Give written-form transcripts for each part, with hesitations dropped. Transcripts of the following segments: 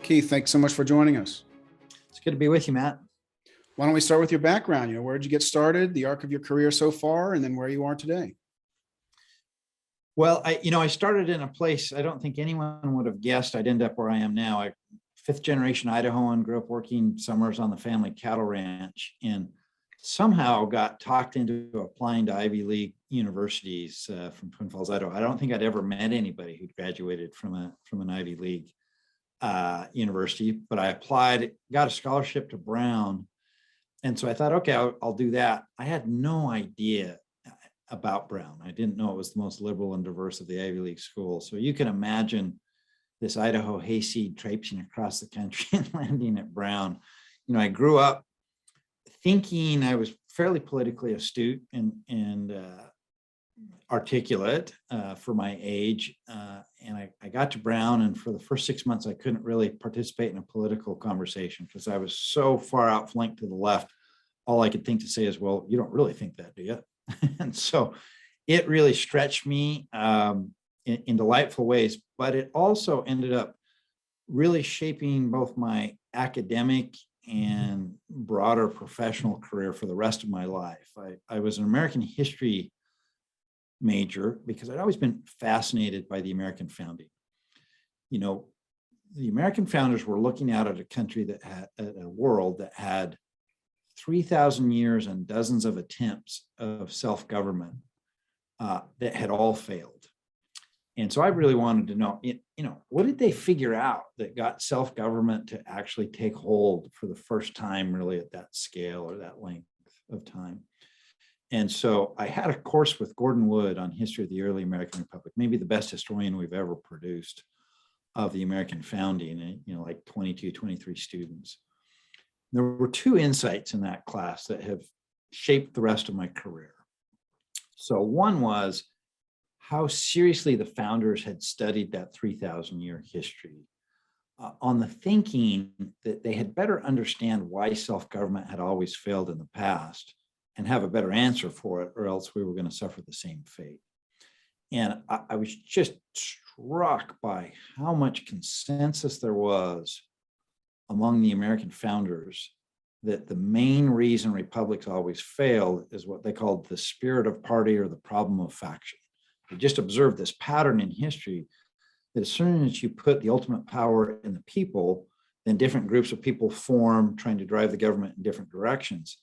Keith, thanks so much for joining us. It's good to be with you, Matt. Why don't we start with your background? Where did you get started, the arc of your career so far, and then where you are today? Well, I started in a place I don't think anyone would have guessed I'd end up where I am now. I fifth generation Idahoan, grew up working summers on the family cattle ranch, and somehow got talked into applying to Ivy League universities from Twin Falls, Idaho. I don't think I'd ever met anybody who'd graduated from an Ivy League university, but I applied, got a scholarship to Brown. And so I thought, okay, I'll do that. I had no idea about Brown. I didn't know it was the most liberal and diverse of the Ivy League schools. So you can imagine this Idaho hayseed traipsing across the country and landing at Brown. I grew up thinking I was fairly politically astute and articulate for my age. And I got to Brown, and for the first 6 months, I couldn't really participate in a political conversation because I was so far outflanked to the left. All I could think to say is, well, you don't really think that, do you? And so it really stretched me in delightful ways, but it also ended up really shaping both my academic and broader professional career for the rest of my life. I was an American history major because I'd always been fascinated by the American founding. The American founders were looking out at a country that had a world that had 3,000 years and dozens of attempts of self-government that had all failed. And so I really wanted to know, what did they figure out that got self-government to actually take hold for the first time really at that scale or that length of time? And so I had a course with Gordon Wood on history of the early American Republic, maybe the best historian we've ever produced of the American founding, like 22, 23 students. There were two insights in that class that have shaped the rest of my career. So one was how seriously the founders had studied that 3,000-year history on the thinking that they had better understand why self-government had always failed in the past and have a better answer for it, or else we were going to suffer the same fate. And I was just struck by how much consensus there was among the American founders that the main reason republics always failed is what they called the spirit of party or the problem of faction. They just observed this pattern in history that as soon as you put the ultimate power in the people, then different groups of people form trying to drive the government in different directions.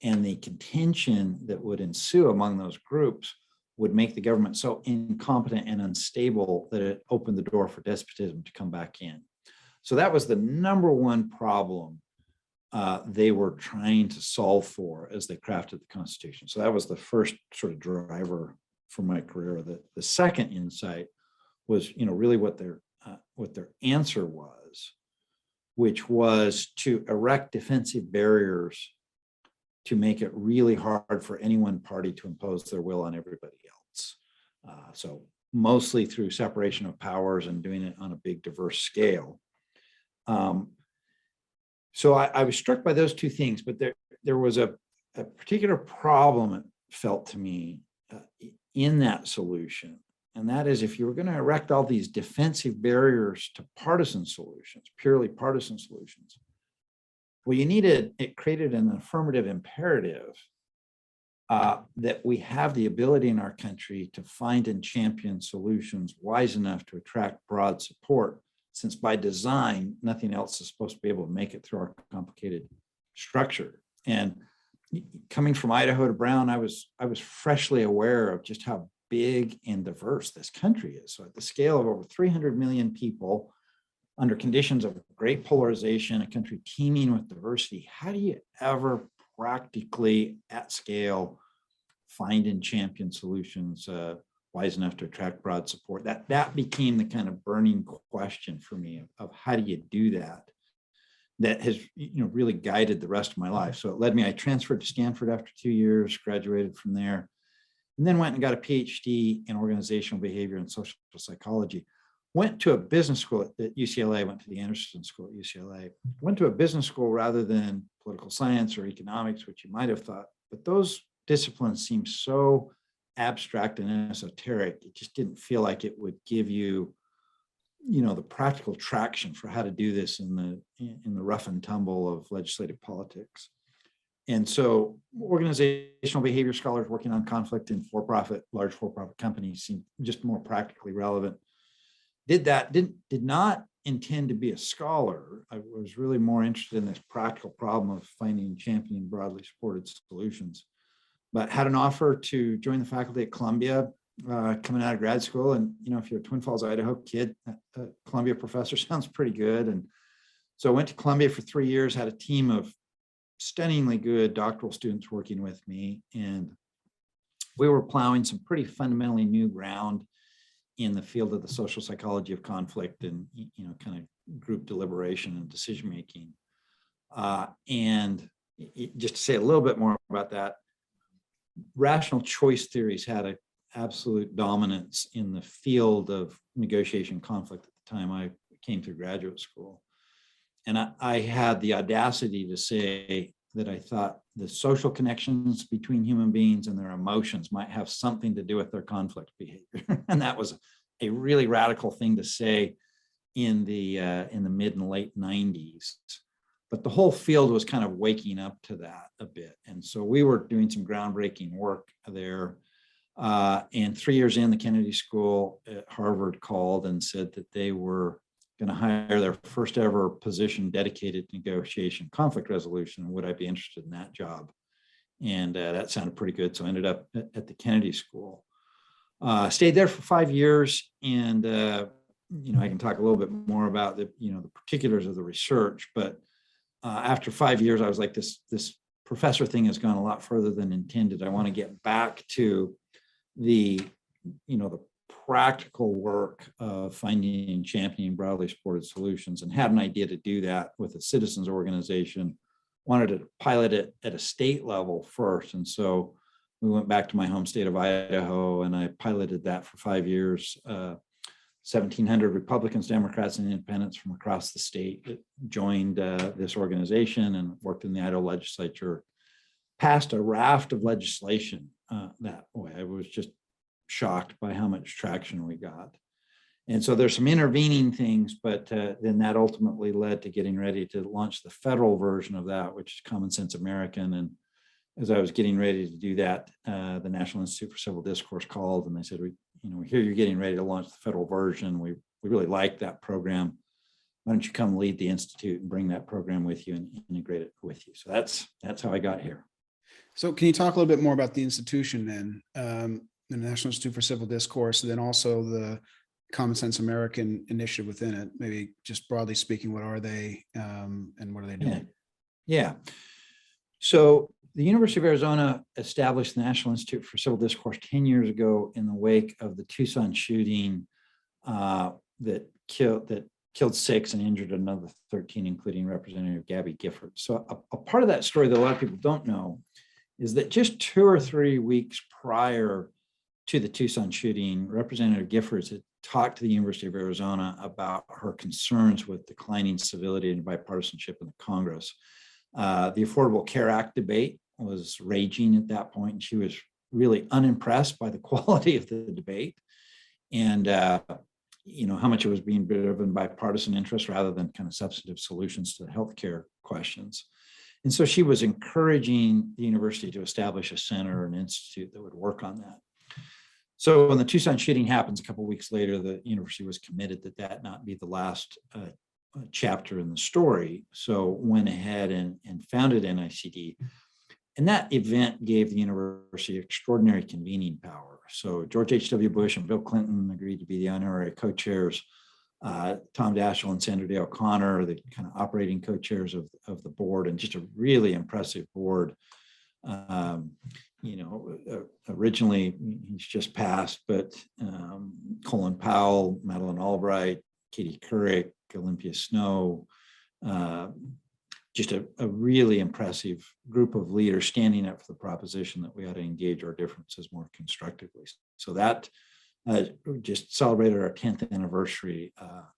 And the contention that would ensue among those groups would make the government so incompetent and unstable that it opened the door for despotism to come back in. So that was the number one problem they were trying to solve for as they crafted the Constitution. So that was the first sort of driver for my career. The second insight was, really what their answer was, which was to erect defensive barriers to make it really hard for any one party to impose their will on everybody else. So mostly through separation of powers and doing it on a big diverse scale. So I was struck by those two things, but there was a particular problem, it felt to me, in that solution. And that is, if you were going to erect all these defensive barriers to partisan solutions, purely partisan solutions, well, it created an affirmative imperative that we have the ability in our country to find and champion solutions wise enough to attract broad support, since by design, nothing else is supposed to be able to make it through our complicated structure. And coming from Idaho to Brown, I was freshly aware of just how big and diverse this country is. So at the scale of over 300 million people, under conditions of great polarization, a country teeming with diversity, how do you ever practically at scale find and champion solutions wise enough to attract broad support? That became the kind of burning question for me of how do you do that? That has really guided the rest of my life. So it led me, I transferred to Stanford after 2 years, graduated from there, and then went and got a PhD in organizational behavior and social psychology. Went to a business school at UCLA, went to the Anderson School at UCLA, went to a business school rather than political science or economics, which you might have thought, but those disciplines seem so abstract and esoteric. It just didn't feel like it would give you the practical traction for how to do this in the rough and tumble of legislative politics. And so organizational behavior scholars working on conflict in large for-profit companies seem just more practically relevant. Did not intend to be a scholar. I was really more interested in this practical problem of finding and championing broadly supported solutions, but had an offer to join the faculty at Columbia coming out of grad school. And, if you're a Twin Falls, Idaho kid, a Columbia professor sounds pretty good. And so I went to Columbia for 3 years, had a team of stunningly good doctoral students working with me. And we were plowing some pretty fundamentally new ground in the field of the social psychology of conflict and, kind of group deliberation and decision-making. Just to say a little bit more about that, rational choice theories had an absolute dominance in the field of negotiation conflict at the time I came through graduate school. And I had the audacity to say that I thought the social connections between human beings and their emotions might have something to do with their conflict behavior. And that was a really radical thing to say in the mid and late 90s. But the whole field was kind of waking up to that a bit. And so we were doing some groundbreaking work there. And 3 years in, the Kennedy School at Harvard called and said that they were going to hire their first ever position dedicated to negotiation conflict resolution. Would I be interested in that job? And that sounded pretty good. So I ended up at the Kennedy School. Stayed there for 5 years. And, I can talk a little bit more about the particulars of the research. But after 5 years, I was like, this professor thing has gone a lot further than intended. I want to get back to the practical work of finding and championing broadly supported solutions, and had an idea to do that with a citizens organization. Wanted to pilot it at a state level first. And so we went back to my home state of Idaho, and I piloted that for 5 years. 1,700 Republicans, Democrats, and independents from across the state that joined this organization and worked in the Idaho legislature, passed a raft of legislation that way. I was just shocked by how much traction we got. And so there's some intervening things, but then that ultimately led to getting ready to launch the federal version of that, which is CommonSense American. And as I was getting ready to do that, the National Institute for Civil Discourse called, and they said, we hear you're getting ready to launch the federal version. We really like that program. Why don't you come lead the Institute and bring that program with you and integrate it with you? So that's how I got here. So can you talk a little bit more about the institution then, the National Institute for Civil Discourse, and then also the CommonSense American initiative within it? Maybe just broadly speaking, what are they and what are they doing? Yeah. So the University of Arizona established the National Institute for Civil Discourse 10 years ago in the wake of the Tucson shooting that killed 6 and injured another 13, including Representative Gabby Gifford. So a part of that story that a lot of people don't know is that just 2 or 3 weeks prior to the Tucson shooting, Representative Gifford had talked to the University of Arizona about her concerns with declining civility and bipartisanship in the Congress. The Affordable Care Act debate was raging at that point, and she was really unimpressed by the quality of the debate and how much it was being driven by partisan interest rather than kind of substantive solutions to the healthcare questions. And so she was encouraging the university to establish a center or an institute that would work on that. So when the Tucson shooting happens a couple of weeks later, the university was committed that not be the last chapter in the story. So went ahead and founded NICD. And that event gave the university extraordinary convening power. So George H.W. Bush and Bill Clinton agreed to be the honorary co-chairs. Tom Daschle and Sandra Day O'Connor, the kind of operating co-chairs of the board, and just a really impressive board. Originally he's just passed, but Colin Powell, Madeleine Albright, Katie Couric, Olympia Snow, just a really impressive group of leaders standing up for the proposition that we ought to engage our differences more constructively. So that just celebrated our 10th anniversary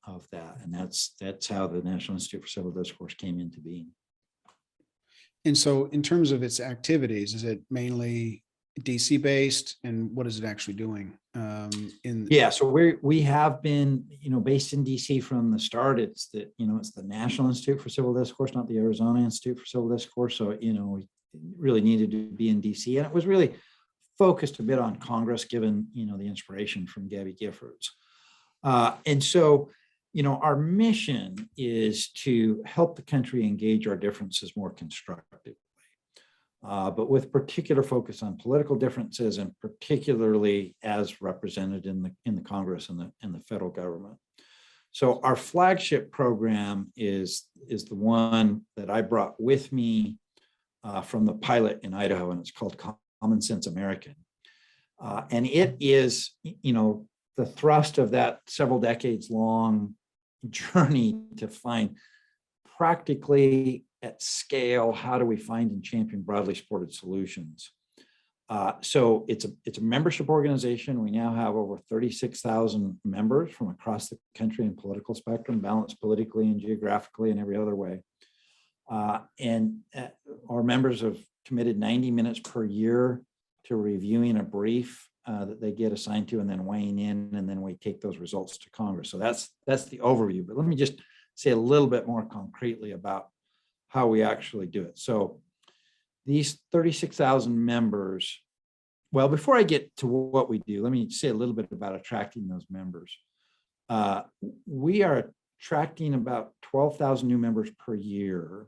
of that. And that's how the National Institute for Civil Discourse came into being. And so in terms of its activities, is it mainly DC based, and what is it actually doing? Yeah, so we have been, based in DC from the start. It's it's the National Institute for Civil Discourse, not the Arizona Institute for Civil Discourse. So, we really needed to be in DC, and it was really focused a bit on Congress, given, the inspiration from Gabby Giffords. And so, our mission is to help the country engage our differences more constructively. But with particular focus on political differences, and particularly as represented in the Congress and the federal government. So our flagship program is the one that I brought with me from the pilot in Idaho, and it's called CommonSense American. And it is, the thrust of that several decades long journey to find practically at scale, how do we find and champion broadly supported solutions? So it's a membership organization. We now have over 36,000 members from across the country and political spectrum, balanced politically and geographically and every other way. And our members have committed 90 minutes per year to reviewing a brief that they get assigned to, and then weighing in, and then we take those results to Congress. So that's the overview. But let me just say a little bit more concretely about how we actually do it. So these 36,000 members, well, before I get to what we do, let me say a little bit about attracting those members. We are attracting about 12,000 new members per year.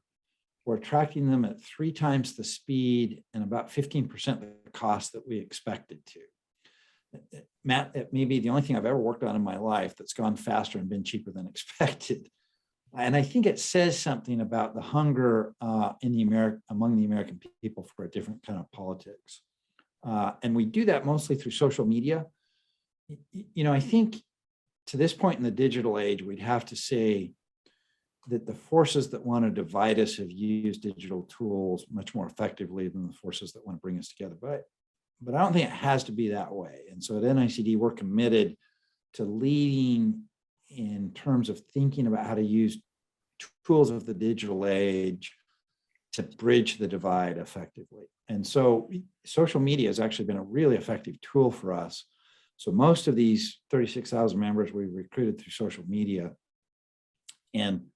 We're attracting them at 3 times the speed and about 15% the cost that we expected to. Matt, it may be the only thing I've ever worked on in my life that's gone faster and been cheaper than expected. And I think it says something about the hunger among the American people for a different kind of politics. And we do that mostly through social media. I think to this point in the digital age, we'd have to say that the forces that want to divide us have used digital tools much more effectively than the forces that want to bring us together. But I don't think it has to be that way. And so at NICD, we're committed to leading in terms of thinking about how to use tools of the digital age to bridge the divide effectively. And so social media has actually been a really effective tool for us. So most of these 36,000 members we recruited through social media, and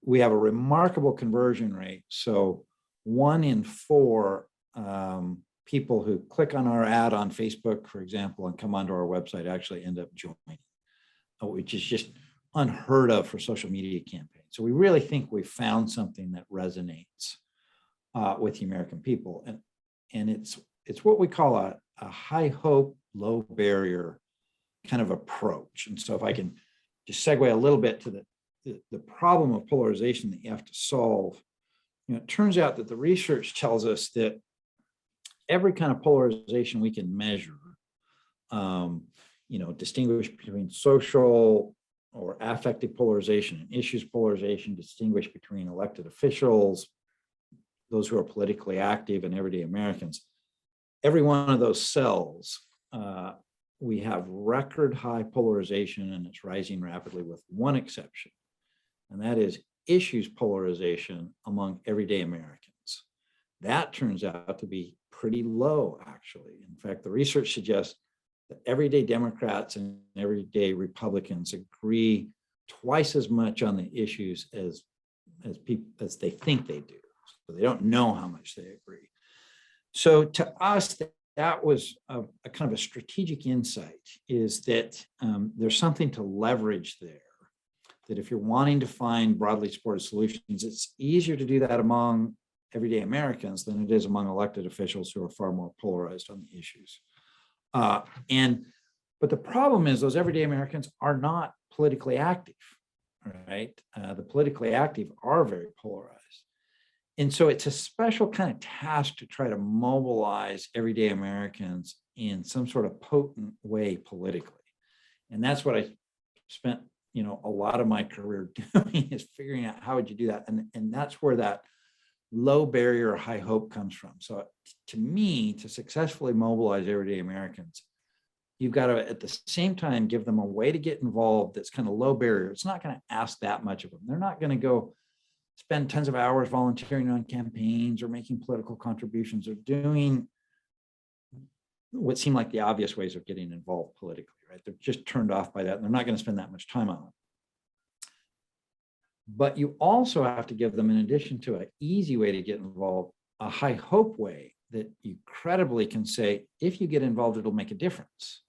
we have a remarkable conversion rate. So 1 in 4 people who click on our ad on Facebook, for example, and come onto our website actually end up joining, which is just unheard of for social media campaigns. So we really think we've found something that resonates with the American people. And it's what we call a high hope, low barrier kind of approach. And so if I can just segue a little bit to the problem of polarization that you have to solve, it turns out that the research tells us that every kind of polarization we can measure, distinguish between social or affective polarization and issues polarization, distinguish between elected officials, those who are politically active, and everyday Americans. Every one of those cells, we have record high polarization, and it's rising rapidly with one exception, and that is issues polarization among everyday Americans. That turns out to be pretty low, actually. In fact, the research suggests that everyday Democrats and everyday Republicans agree twice as much on the issues as they think they do. So they don't know how much they agree. So to us, that was a kind of a strategic insight, is that there's something to leverage there. That if you're wanting to find broadly supported solutions, it's easier to do that among everyday Americans than it is among elected officials who are far more polarized on the issues. But the problem is those everyday Americans are not politically active, right? The politically active are very polarized. And so it's a special kind of task to try to mobilize everyday Americans in some sort of potent way politically. And that's what I spent, a lot of my career doing, is figuring out how would you do that. And that's where that low barrier, high hope comes from. So to me, to successfully mobilize everyday Americans, you've got to, at the same time, give them a way to get involved that's kind of low barrier. It's not going to ask that much of them. They're not going to go spend tons of hours volunteering on campaigns or making political contributions or doing what seem like the obvious ways of getting involved politically, right? They're just turned off by that, and they're not going to spend that much time on it. But you also have to give them, in addition to an easy way to get involved, a high hope way that you credibly can say, if you get involved, it'll make a difference,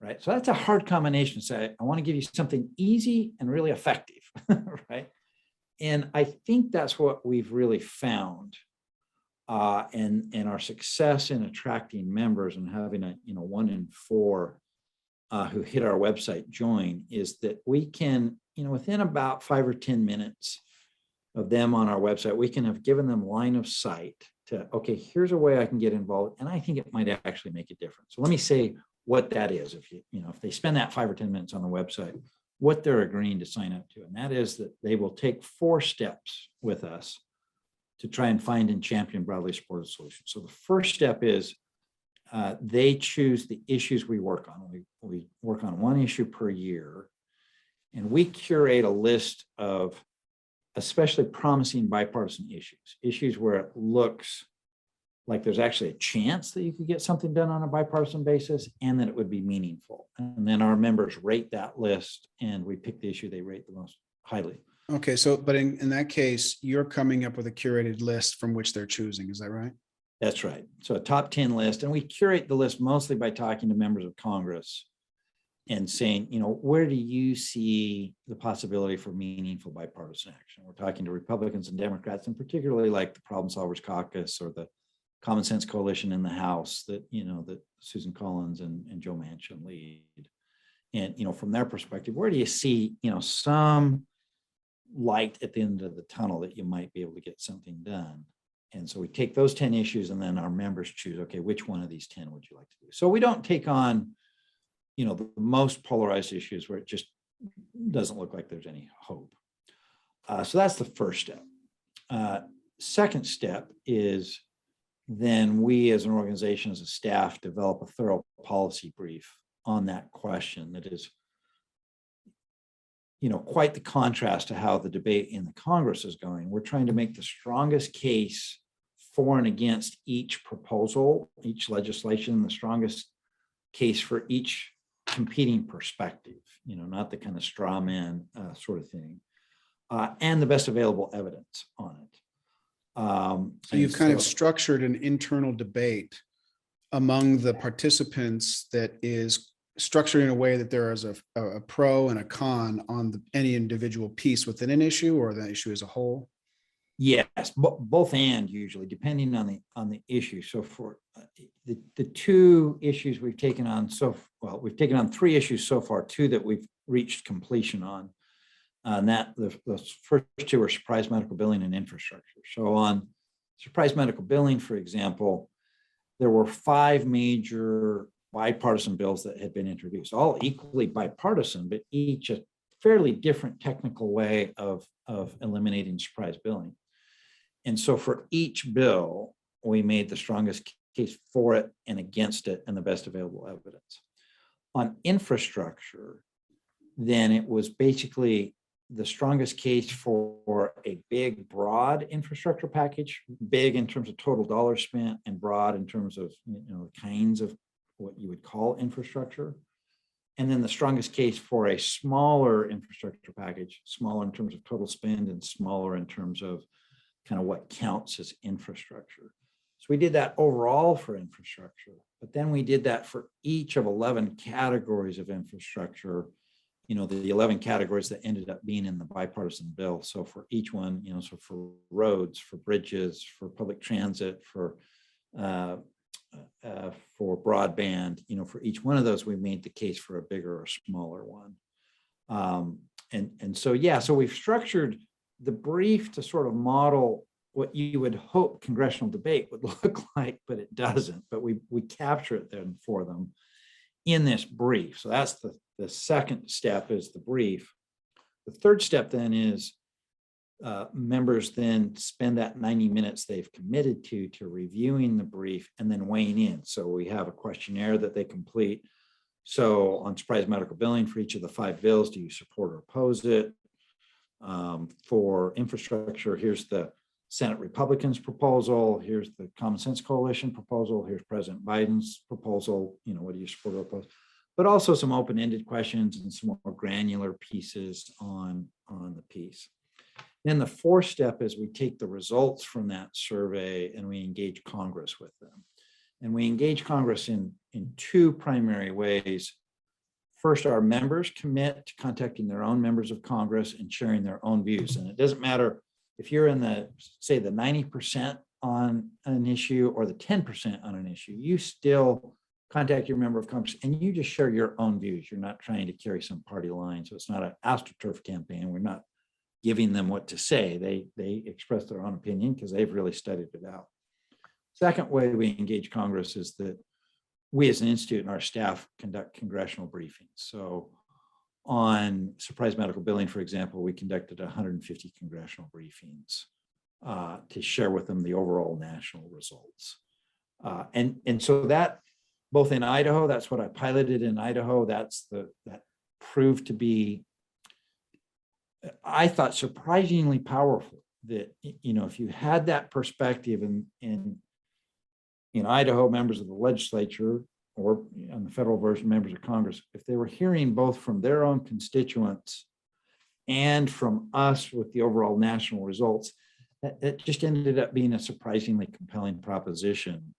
right? So that's a hard combination to say, I want to give you something easy and really effective, right? And I think that's what we've really found. And our success in attracting members and having a 1 in 4 who hit our website join is that we can, within about 5 or 10 minutes of them on our website, we can have given them line of sight to, okay, here's a way I can get involved, and I think it might actually make a difference. So let me say what that is. If they spend that 5 or 10 minutes on the website, what they're agreeing to sign up to, and that is that they will take 4 steps with us to try and find and champion broadly supported solutions. So the first step is they choose the issues we work on. We work on 1 issue per year, and we curate a list of especially promising bipartisan issues where it looks like there's actually a chance that you could get something done on a bipartisan basis and that it would be meaningful. And then our members rate that list, and we pick the issue they rate the most highly. Okay, so, but in that case, you're coming up with a curated list from which they're choosing, is that right? That's right. So a top 10 list, and we curate the list mostly by talking to members of Congress and saying, where do you see the possibility for meaningful bipartisan action? We're talking to Republicans and Democrats, and particularly like the Problem Solvers Caucus or the Common Sense Coalition in the House that, that Susan Collins and Joe Manchin lead. And, from their perspective, where do you see, some light at the end of the tunnel that you might be able to get something done? And so we take those 10 issues, and then our members choose, okay, which one of these 10 would you like to do? So we don't take on, the most polarized issues where it just doesn't look like there's any hope. So that's the first step. Second step is then we as an organization, as a staff, develop a thorough policy brief on that question that is, quite the contrast to how the debate in the Congress is going. We're trying to make the strongest case for and against each proposal, each legislation, the strongest case for each competing perspective, not the kind of straw man sort of thing, and the best available evidence on it. So you've kind of structured an internal debate among the participants that is structured in a way that there is a pro and a con on any individual piece within an issue or the issue as a whole. Yes, both and usually depending on the issue. So for the 2 issues we've taken on, we've taken on 3 issues so far, 2 that we've reached completion on. And that the first 2 are surprise medical billing and infrastructure. So on surprise medical billing, for example, there were 5 major bipartisan bills that had been introduced, all equally bipartisan, but each a fairly different technical way of eliminating surprise billing. And so for each bill, we made the strongest case for it and against it and the best available evidence. On infrastructure, then it was basically the strongest case for a big, broad infrastructure package, big in terms of total dollars spent and broad in terms of kinds of what you would call infrastructure. And then the strongest case for a smaller infrastructure package, smaller in terms of total spend and smaller in terms of kind of what counts as infrastructure. So we did that overall for infrastructure, but then we did that for each of 11 categories of infrastructure, the 11 categories that ended up being in the bipartisan bill. So for each one, so for roads, for bridges, for public transit, for broadband, for each one of those, we made the case for a bigger or smaller one. So we've structured the brief to sort of model what you would hope congressional debate would look like, but it doesn't. But we capture it then for them in this brief. So that's the second step is the brief. The third step then is members then spend that 90 minutes they've committed to reviewing the brief and then weighing in. So we have a questionnaire that they complete. So on surprise medical billing for each of the 5 bills, do you support or oppose it? For infrastructure, here's the Senate Republicans' proposal. Here's the Common Sense Coalition proposal. Here's President Biden's proposal. What do you support or oppose? But also some open-ended questions and some more granular pieces on the piece. Then the fourth step is we take the results from that survey and we engage Congress with them. And we engage Congress in two primary ways. First, our members commit to contacting their own members of Congress and sharing their own views. And it doesn't matter if you're in the 90% on an issue or the 10% on an issue, you still contact your member of Congress and you just share your own views. You're not trying to carry some party line. So it's not an AstroTurf campaign. We're not giving them what to say. They express their own opinion because they've really studied it out. Second way we engage Congress is that we as an institute and our staff conduct congressional briefings. So on surprise medical billing, for example, we conducted 150 congressional briefings to share with them the overall national results. And so that, both in Idaho, that's what I piloted in Idaho. That proved to be, I thought, surprisingly powerful. That if you had that perspective in Idaho, members of the legislature, or on the federal version, members of Congress, if they were hearing both from their own constituents and from us with the overall national results, it just ended up being a surprisingly compelling proposition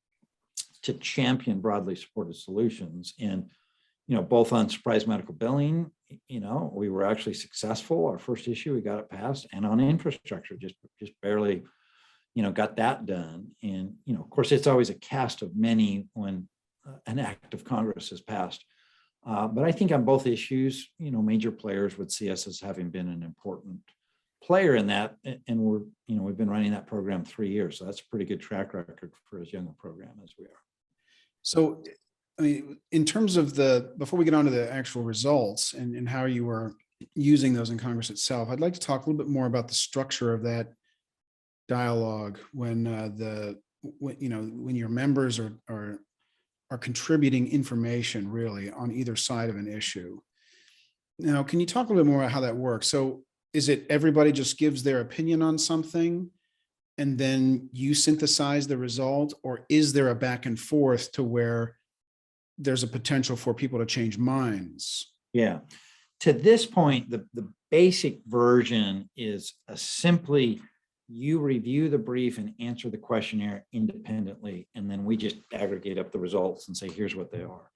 to champion broadly supported solutions. And, both on surprise medical billing, we were actually successful. Our first issue, we got it passed, and on infrastructure, just barely, got that done. And, of course, it's always a cast of many when an act of Congress is passed. But I think on both issues, major players would see us as having been an important player in that. And we've been running that program 3 years. So that's a pretty good track record for as young a program as we are. So, in terms of before we get on to the actual results and how you were using those in Congress itself, I'd like to talk a little bit more about the structure of that dialogue when your members are contributing information really on either side of an issue. Now, can you talk a little bit more about how that works? So is it everybody just gives their opinion on something and then you synthesize the result, or is there a back and forth to where there's a potential for people to change minds? Yeah. To this point, the basic version is simply you review the brief and answer the questionnaire independently, and then we just aggregate up the results and say, here's what they are.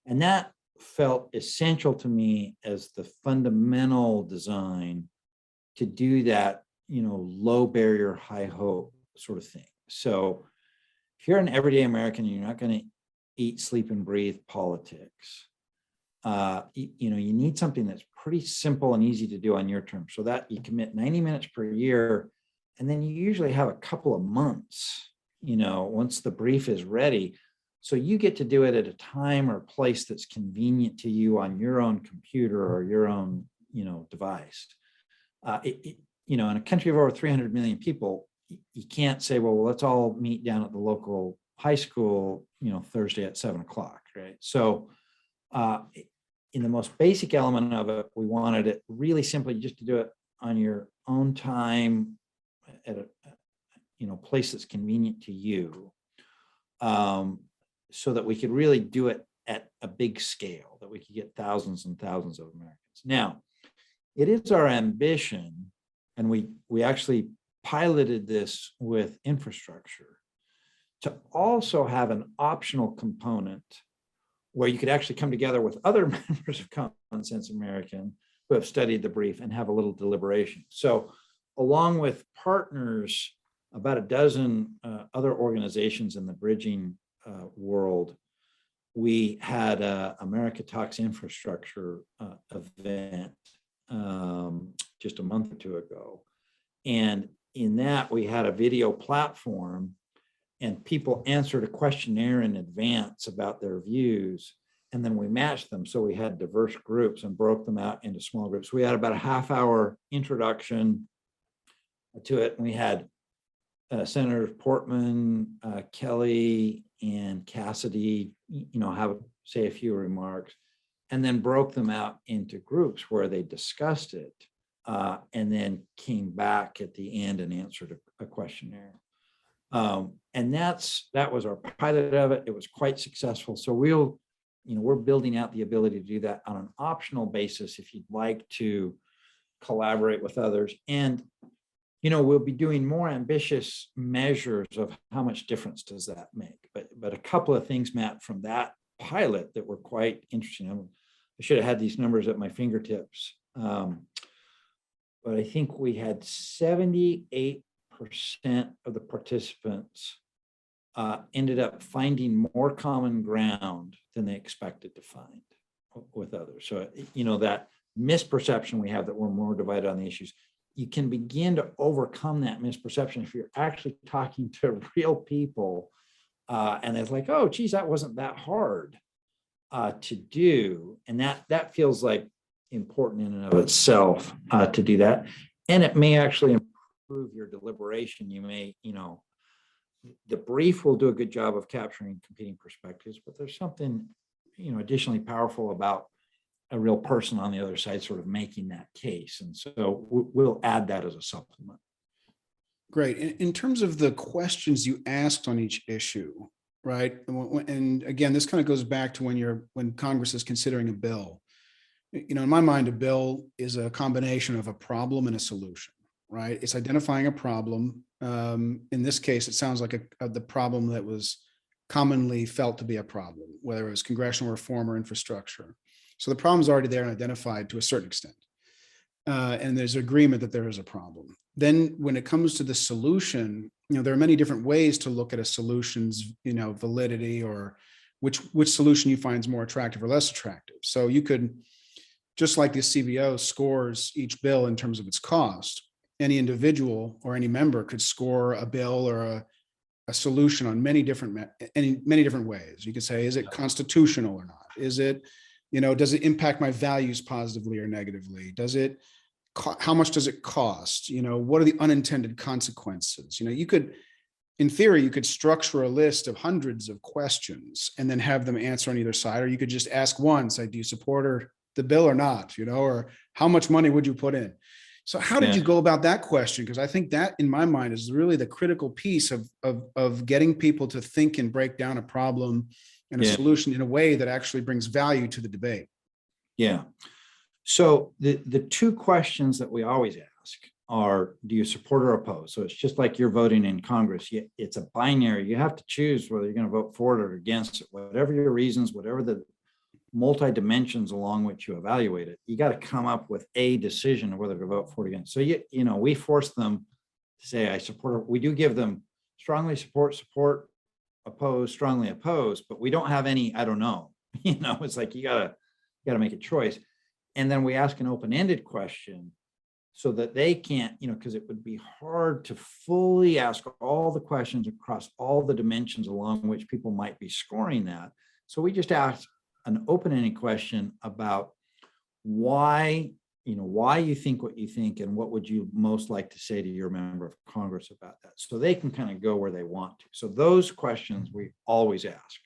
And that felt essential to me as the fundamental design to do that, low barrier, high hope sort of thing. So if you're an everyday American, you're not going to eat, sleep, and breathe politics. You need something that's pretty simple and easy to do on your terms, so that you commit 90 minutes per year. And then you usually have a couple of months, once the brief is ready. So you get to do it at a time or place that's convenient to you on your own computer or your own, device. In a country of over 300 million people, you can't say, well, let's all meet down at the local high school, Thursday at 7:00, right? So in the most basic element of it, we wanted it really simply just to do it on your own time at a place that's convenient to you, so that we could really do it at a big scale, that we could get thousands and thousands of Americans. Now, it is our ambition, and we actually piloted this with infrastructure, to also have an optional component where you could actually come together with other members of CommonSense American who have studied the brief and have a little deliberation. So along with partners, about a dozen other organizations in the bridging world, we had a America Talks Infrastructure event just a month or two ago. And in that, we had a video platform, and people answered a questionnaire in advance about their views, and then we matched them. So we had diverse groups and broke them out into small groups. We had about a half-hour introduction to it, and we had Senators Portman, Kelly, and Cassidy, say a few remarks, and then broke them out into groups where they discussed it. and then came back at the end and answered a questionnaire. And that was our pilot of it. It was quite successful. So we're building out the ability to do that on an optional basis if you'd like to collaborate with others. And we'll be doing more ambitious measures of how much difference does that make. But a couple of things, Matt, from that pilot that were quite interesting. I should have had these numbers at my fingertips. But I think we had 78% of the participants ended up finding more common ground than they expected to find with others. So, that misperception we have that we're more divided on the issues, you can begin to overcome that misperception if you're actually talking to real people. And it's like, oh, geez, that wasn't that hard to do. And that feels like important in and of itself to do that. And it may actually improve your deliberation. You may, the brief will do a good job of capturing competing perspectives, but there's something, additionally powerful about a real person on the other side sort of making that case. And so we'll add that as a supplement. Great. In terms of the questions you asked on each issue, right? And again, this kind of goes back to when Congress is considering a bill. In my mind, a bill is a combination of a problem and a solution, right? It's identifying a problem. In this case, it sounds like the problem that was commonly felt to be a problem, whether it was congressional reform or infrastructure. So the problem's already there and identified to a certain extent. And there's agreement that there is a problem. Then when it comes to the solution, there are many different ways to look at a solution's, validity or which solution you find is more attractive or less attractive. So you could, just like the CBO scores each bill in terms of its cost, any individual or any member could score a bill or a solution on many different ways. You could say, is it constitutional or not? Is it, does it impact my values positively or negatively? How much does it cost? What are the unintended consequences? In theory, you could structure a list of hundreds of questions and then have them answer on either side, or you could just ask one, say, do you support the bill or not? Or how much money would you put in? So how did you go about that question? Because I think that, in my mind, is really the critical piece of getting people to think and break down a problem and a solution in a way that actually brings value to the debate. Yeah. So the two questions that we always ask are, do you support or oppose? So it's just like you're voting in Congress. It's a binary. You have to choose whether you're going to vote for it or against it, whatever your reasons, whatever the multi-dimensions along which you evaluate it. You got to come up with a decision of whether to vote for it against. So, we force them to say, I support. We do give them strongly support, oppose, strongly oppose, but we don't have any, I don't know. It's like you gotta make a choice. And then we ask an open-ended question so that they can't, because it would be hard to fully ask all the questions across all the dimensions along which people might be scoring that. So we just ask an open-ended question about why you think what you think, and what would you most like to say to your member of Congress about that, so they can kind of go where they want to. So those questions we always ask,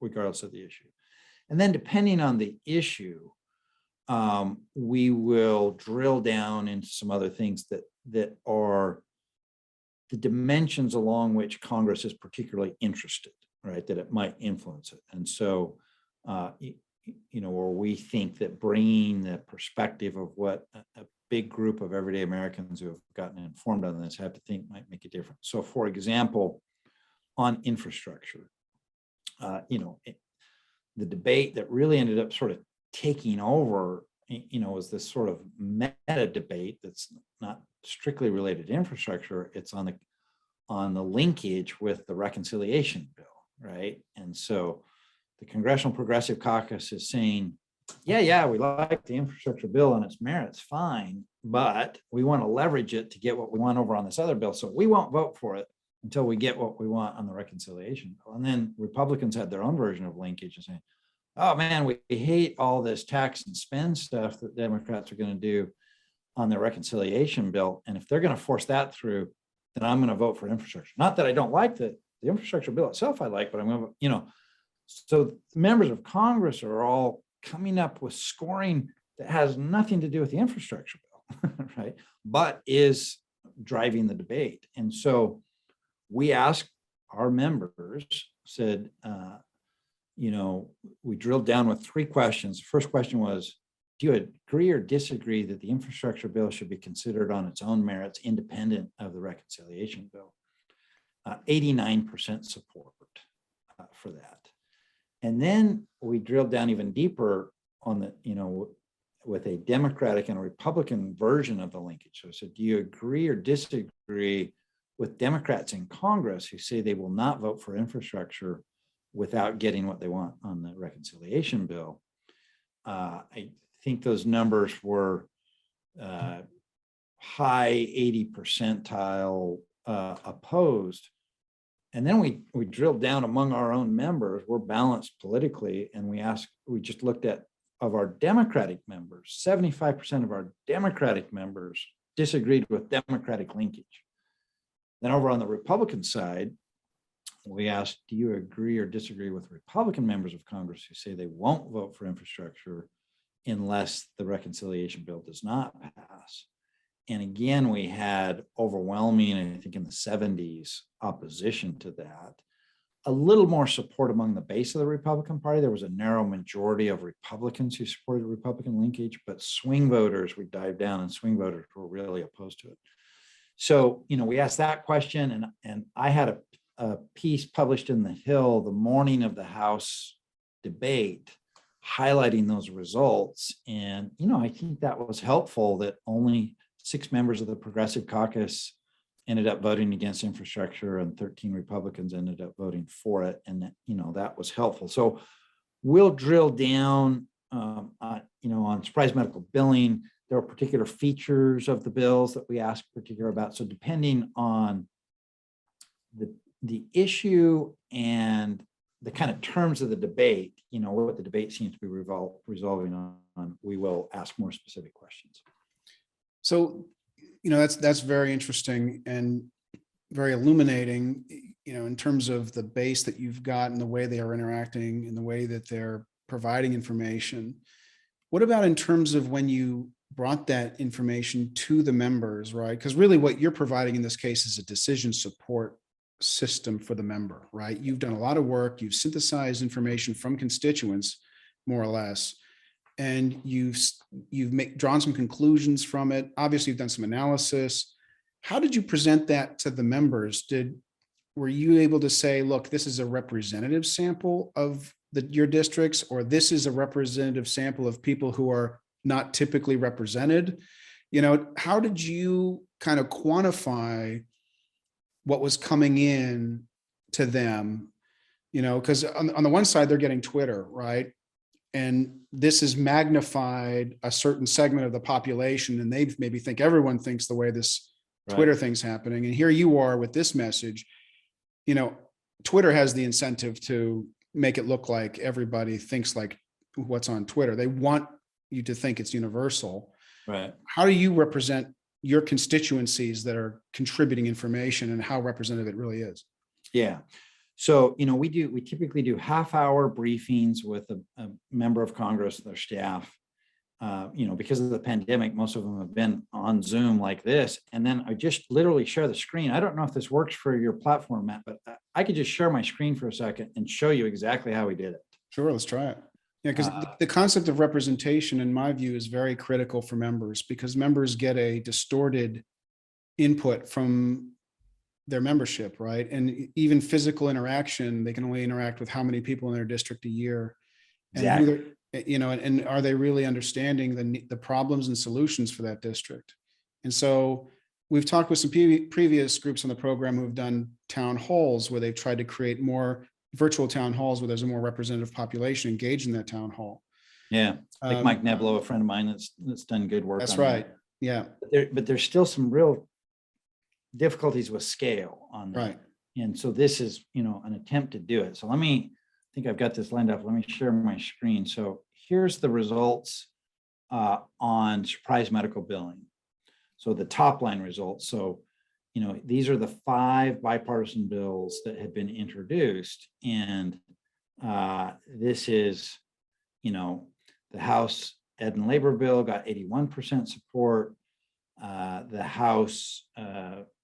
regardless of the issue. And then depending on the issue, we will drill down into some other things that are the dimensions along which Congress is particularly interested, right? That it might influence it. And so, where we think that bringing the perspective of what a big group of everyday Americans who have gotten informed on this have to think might make a difference. So, for example, on infrastructure, the debate that really ended up sort of taking over, was this sort of meta debate that's not strictly related to infrastructure. It's on the linkage with the reconciliation bill, right? And so the Congressional Progressive Caucus is saying, yeah, we like the infrastructure bill and its merits, fine, but we want to leverage it to get what we want over on this other bill. So we won't vote for it until we get what we want on the reconciliation bill. And then Republicans had their own version of linkage and saying, oh man, we hate all this tax and spend stuff that Democrats are going to do on the reconciliation bill. And if they're going to force that through, then I'm going to vote for infrastructure. Not that I don't like the infrastructure bill itself, I like, but I'm going to, so members of Congress are all coming up with scoring that has nothing to do with the infrastructure bill. right? But is driving the debate. And so we asked our members, said, we drilled down with 3 questions. First question was, do you agree or disagree that the infrastructure bill should be considered on its own merits, independent of the reconciliation bill? 89% support for that. And then we drilled down even deeper on the, with a Democratic and a Republican version of the linkage. So, do you agree or disagree with Democrats in Congress who say they will not vote for infrastructure without getting what they want on the reconciliation bill? I think those numbers were high 80 percentile opposed. And then we drilled down among our own members. We're balanced politically, and we just looked at, of our Democratic members, 75% of our Democratic members disagreed with Democratic linkage. Then over on the Republican side, we asked, do you agree or disagree with Republican members of Congress who say they won't vote for infrastructure unless the reconciliation bill does not pass? And again, we had overwhelming, I think in the 70s, opposition to that. A little more support among the base of the Republican Party. There was a narrow majority of Republicans who supported Republican linkage, but swing voters, we dived down, and swing voters were really opposed to it. So, we asked that question, and I had a piece published in The Hill the morning of the House debate highlighting those results. And, I think that was helpful, that only 6 members of the Progressive Caucus ended up voting against infrastructure, and 13 Republicans ended up voting for it. And that, that was helpful. So we'll drill down, on surprise medical billing. There are particular features of the bills that we ask particular about. So depending on the issue and the kind of terms of the debate, what the debate seems to be resolving on, we will ask more specific questions. So, that's very interesting and very illuminating, in terms of the base that you've got and the way they are interacting and the way that they're providing information. What about in terms of when you brought that information to the members, right? Because really what you're providing in this case is a decision support system for the member, right? You've done a lot of work, you've synthesized information from constituents, more or less, and you've drawn some conclusions from it. Obviously, you've done some analysis. How did you present that to the members? Were you able to say, look, this is a representative sample of your districts, or this is a representative sample of people who are not typically represented? How did you kind of quantify what was coming in to them? Because on the one side, they're getting Twitter, right? And this has magnified a certain segment of the population, and they maybe think everyone thinks the way this Twitter thing's happening. And here you are with this message. Twitter has the incentive to make it look like everybody thinks like what's on Twitter. They want you to think it's universal. Right. How do you represent your constituencies that are contributing information, and how representative it really is? Yeah. So, we typically do half-hour briefings with a member of Congress, their staff. Because of the pandemic, most of them have been on Zoom like this. And then I just literally share the screen. I don't know if this works for your platform, Matt, but I could just share my screen for a second and show you exactly how we did it. Sure, let's try it. Yeah, because the concept of representation, in my view, is very critical for members, because members get a distorted input from their membership, right? And even physical interaction, they can only interact with how many people in their district a year. Exactly. And are they really understanding the problems and solutions for that district? And so we've talked with some previous groups on the program who've done town halls, where they've tried to create more virtual town halls where there's a more representative population engaged in that town hall. Yeah, like Mike Neblo, a friend of mine that's done good work. That's right. That. Yeah. But there's still some real difficulties with scale on that. Right. And so this is, an attempt to do it. So I think I've got this lined up. Let me share my screen. So here's the results on surprise medical billing. So the top line results. So, these are the 5 bipartisan bills that had been introduced. And this is, the House Ed and Labor bill got 81% support. The House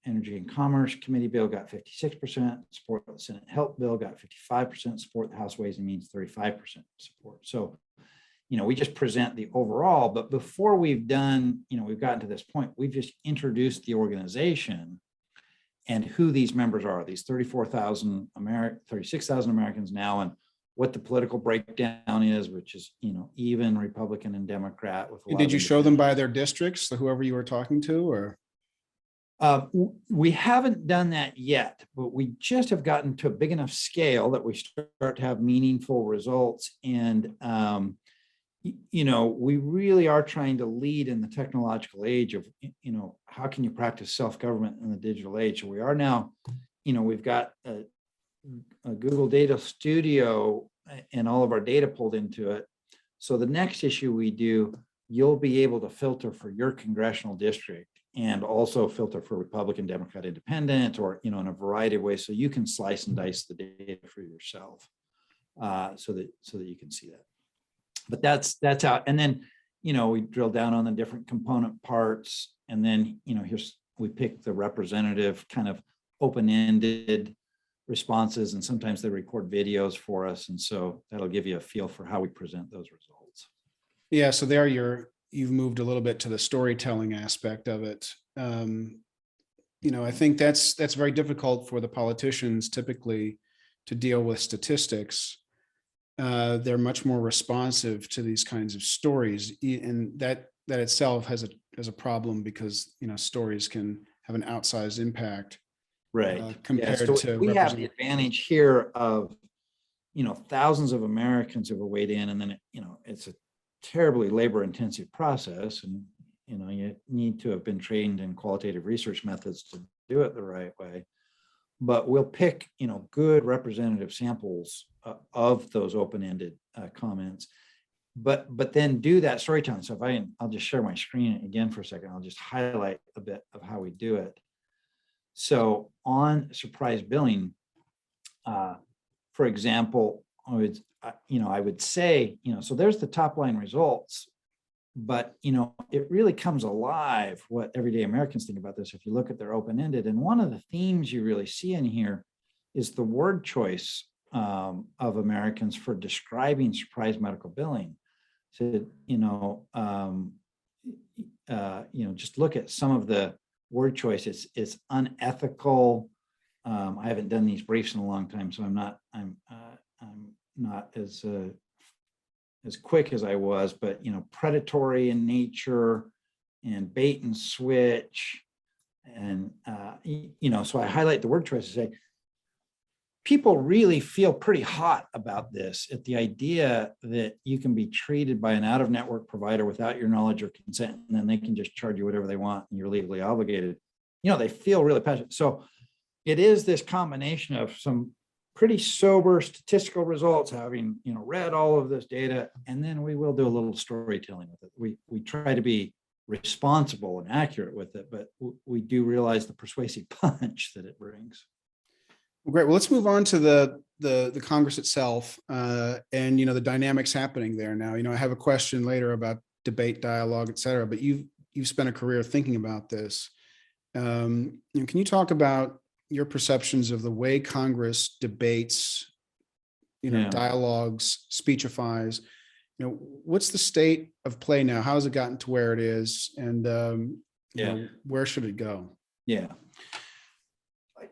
Energy and Commerce Committee bill got 56% support. The Senate Health bill got 55% support. The House Ways and Means 35% support. So, we just present the overall, but before we've done, we've gotten to this point, we've just introduced the organization and who these members are, these 36,000 Americans now, and what the political breakdown is, which is, even Republican and Democrat. With did you show them by their districts, so whoever you were talking to, or? We haven't done that yet, but we just have gotten to a big enough scale that we start to have meaningful results. And, we really are trying to lead in the technological age of, how can you practice self-government in the digital age? So we are now, we've got a Google Data Studio and all of our data pulled into it. So the next issue we do, you'll be able to filter for your congressional district and also filter for Republican, Democrat, Independent, or, in a variety of ways. So you can slice and dice the data for yourself so that you can see that. But that's out. And then, we drill down on the different component parts. And then, we pick the representative kind of open-ended responses, and sometimes they record videos for us. And so that'll give you a feel for how we present those results. Yeah. So there you've moved a little bit to the storytelling aspect of it. I think that's very difficult for the politicians typically to deal with statistics. They're much more responsive to these kinds of stories, and that itself has a problem because stories can have an outsized impact, right? Compared to we have the advantage here of thousands of Americans who have weighed in, and then it's a terribly labor-intensive process, and you need to have been trained in qualitative research methods to do it the right way. But we'll pick good representative samples of those open-ended comments, but then do that storytelling. So I'll just share my screen again for a second. I'll just highlight a bit of how we do it. So on surprise billing, for example, I would say, so there's the top line results, but it really comes alive what everyday Americans think about this if you look at their open-ended. And one of the themes you really see in here is the word choice of Americans for describing surprise medical billing. So just look at some of the word choice. It's unethical. I haven't done these briefs in a long time, so I'm not as quick as I was, but predatory in nature and bait and switch. And so I highlight the word choice to say, people really feel pretty hot about this, at the idea that you can be treated by an out-of-network provider without your knowledge or consent, and then they can just charge you whatever they want and you're legally obligated. They feel really passionate. So it is this combination of some pretty sober statistical results, having read all of this data, and then we will do a little storytelling with it. We try to be responsible and accurate with it, but we do realize the persuasive punch that it brings. Great. Well, let's move on to the Congress itself, and the dynamics happening there now. I have a question later about debate, dialogue, et cetera, but you've spent a career thinking about this. Can you talk about your perceptions of the way Congress debates, dialogues, speechifies? What's the state of play now? How has it gotten to where it is, and where should it go? Yeah.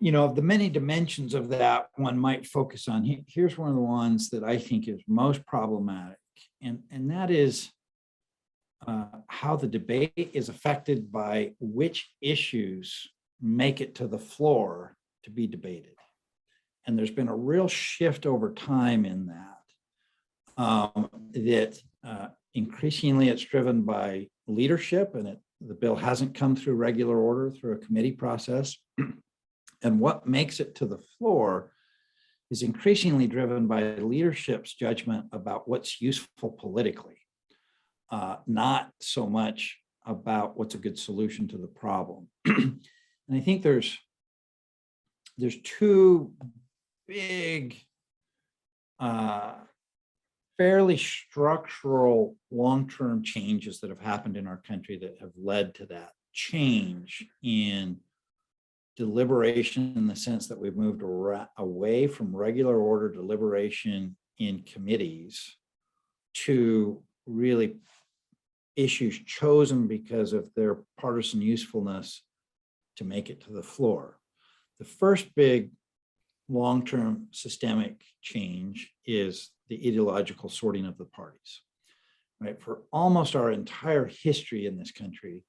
Of the many dimensions of that one might focus on, here's one of the ones that I think is most problematic, and that is how the debate is affected by which issues make it to the floor to be debated. And there's been a real shift over time in that, increasingly it's driven by leadership, and the bill hasn't come through regular order through a committee process. And what makes it to the floor is increasingly driven by leadership's judgment about what's useful politically, not so much about what's a good solution to the problem. And I think there's two big, fairly structural long-term changes that have happened in our country that have led to that change in deliberation in the sense that we've moved away from regular order deliberation in committees to really issues chosen because of their partisan usefulness to make it to the floor. The first big long-term systemic change is the ideological sorting of the parties, right? For almost our entire history in this country,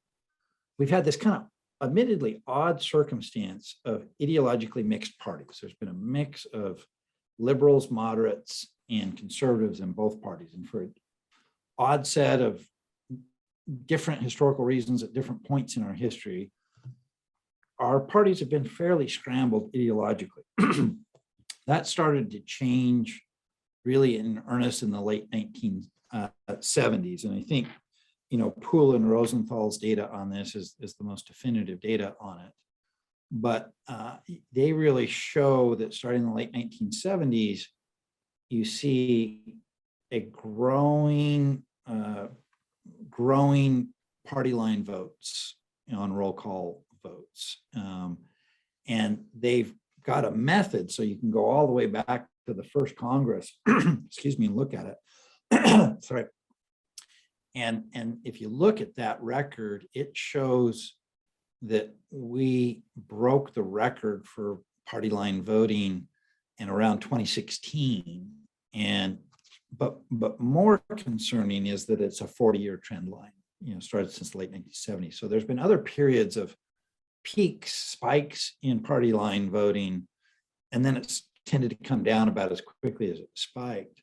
we've had this kind of admittedly odd circumstance of ideologically mixed parties. There's been a mix of liberals, moderates, and conservatives in both parties. And for an odd set of different historical reasons at different points in our history, our parties have been fairly scrambled ideologically. That started to change really in earnest in the late 1970s. And I think, Poole and Rosenthal's data on this is the most definitive data on it. But they really show that starting in the late 1970s, you see a growing party line votes on roll call votes. And they've got a method, so you can go all the way back to the first Congress, excuse me, and look at it. Sorry. And if you look at that record, it shows that we broke the record for party line voting in around 2016. But more concerning is that it's a 40-year trend line, started since the late 1970s. So there's been other periods of peaks, spikes in party line voting, and then it's tended to come down about as quickly as it spiked.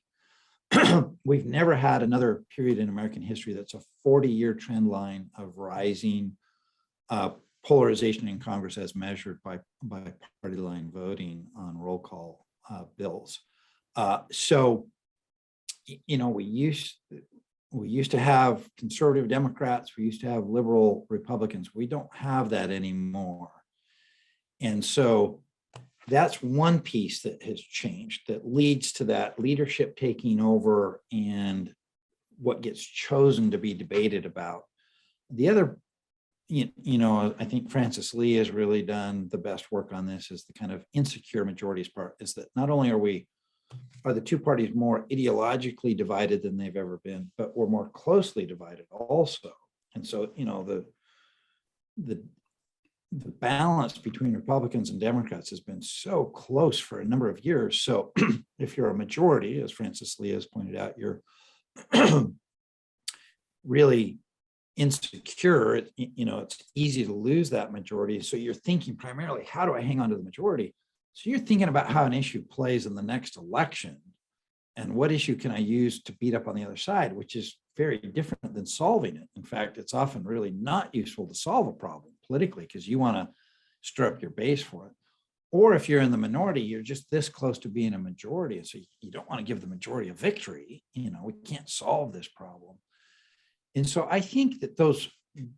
We've never had another period in American history that's a 40-year trend line of rising polarization in Congress as measured by party line voting on roll call bills. So, we used to have conservative Democrats, we used to have liberal Republicans. We don't have that anymore. And so that's one piece that has changed that leads to that leadership taking over and what gets chosen to be debated about. The other, I think Francis Lee has really done the best work on this, is the kind of insecure majorities part, is that not only are the two parties more ideologically divided than they've ever been, but we're more closely divided also. And so, the balance between Republicans and Democrats has been so close for a number of years. So if you're a majority, as Francis Lee has pointed out, you're really insecure. It's easy to lose that majority. So you're thinking primarily, how do I hang on to the majority? So you're thinking about how an issue plays in the next election and what issue can I use to beat up on the other side, which is very different than solving it. In fact, it's often really not useful to solve a problem politically because you want to stir up your base for it. Or if you're in the minority, you're just this close to being a majority. And so you don't want to give the majority a victory. We can't solve this problem. And so I think that those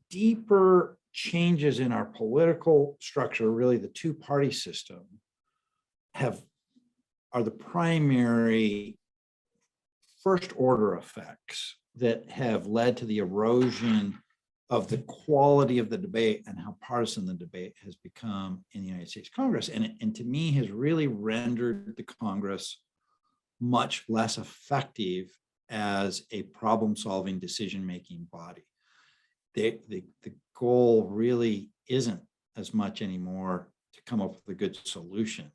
deeper changes in our political structure, really the two-party system, are the primary first order effects that have led to the erosion of the quality of the debate and how partisan the debate has become in the United States Congress. And to me has really rendered the Congress much less effective as a problem-solving, decision-making body. The goal really isn't as much anymore to come up with a good solution.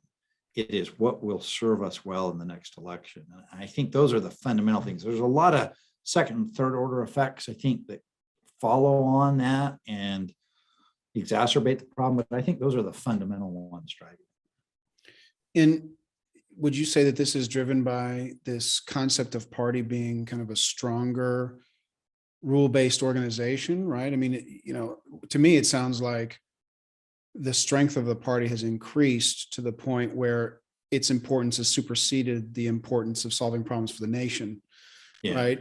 It is what will serve us well in the next election. And I think those are the fundamental things. There's a lot of second and third order effects, I think, that follow on that and exacerbate the problem, but I think those are the fundamental ones driving. And would you say that this is driven by this concept of party being kind of a stronger rule-based organization, right? I mean, to me, it sounds like the strength of the party has increased to the point where its importance has superseded the importance of solving problems for the nation, right?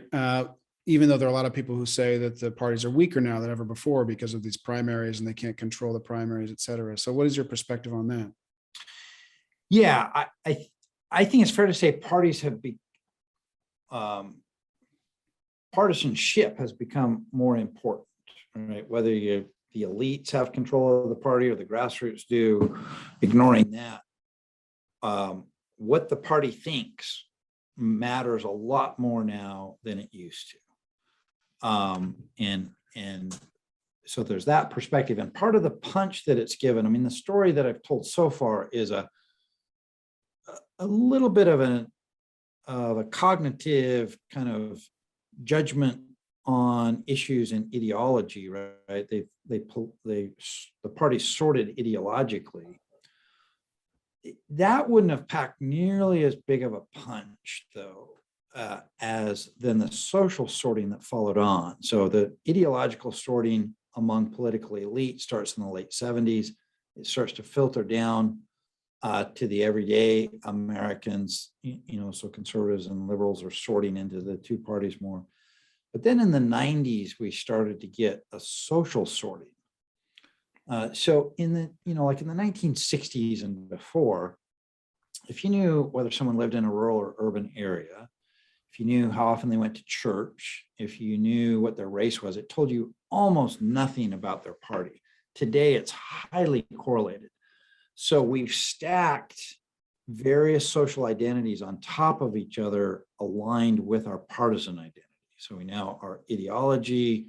Even though there are a lot of people who say that the parties are weaker now than ever before because of these primaries and they can't control the primaries, et cetera. So what is your perspective on that? Yeah, I think it's fair to say parties have partisanship has become more important, right? Whether you the elites have control of the party or the grassroots do, ignoring that. What the party thinks matters a lot more now than it used to. And so there's that perspective. And part of the punch that it's given, I mean, the story that I've told so far is a little bit of a cognitive kind of judgment on issues and ideology, right? The party sorted ideologically. That wouldn't have packed nearly as big of a punch, though, as then the social sorting that followed on. So the ideological sorting among political elite starts in the late 70s. It starts to filter down to the everyday Americans, so conservatives and liberals are sorting into the two parties more. But then in the 90s, we started to get a social sorting. So in the, like in the 1960s and before, if you knew whether someone lived in a rural or urban area, if you knew how often they went to church, if you knew what their race was, it told you almost nothing about their party. Today, it's highly correlated. So we've stacked various social identities on top of each other, aligned with our partisan identity. So we now, our ideology,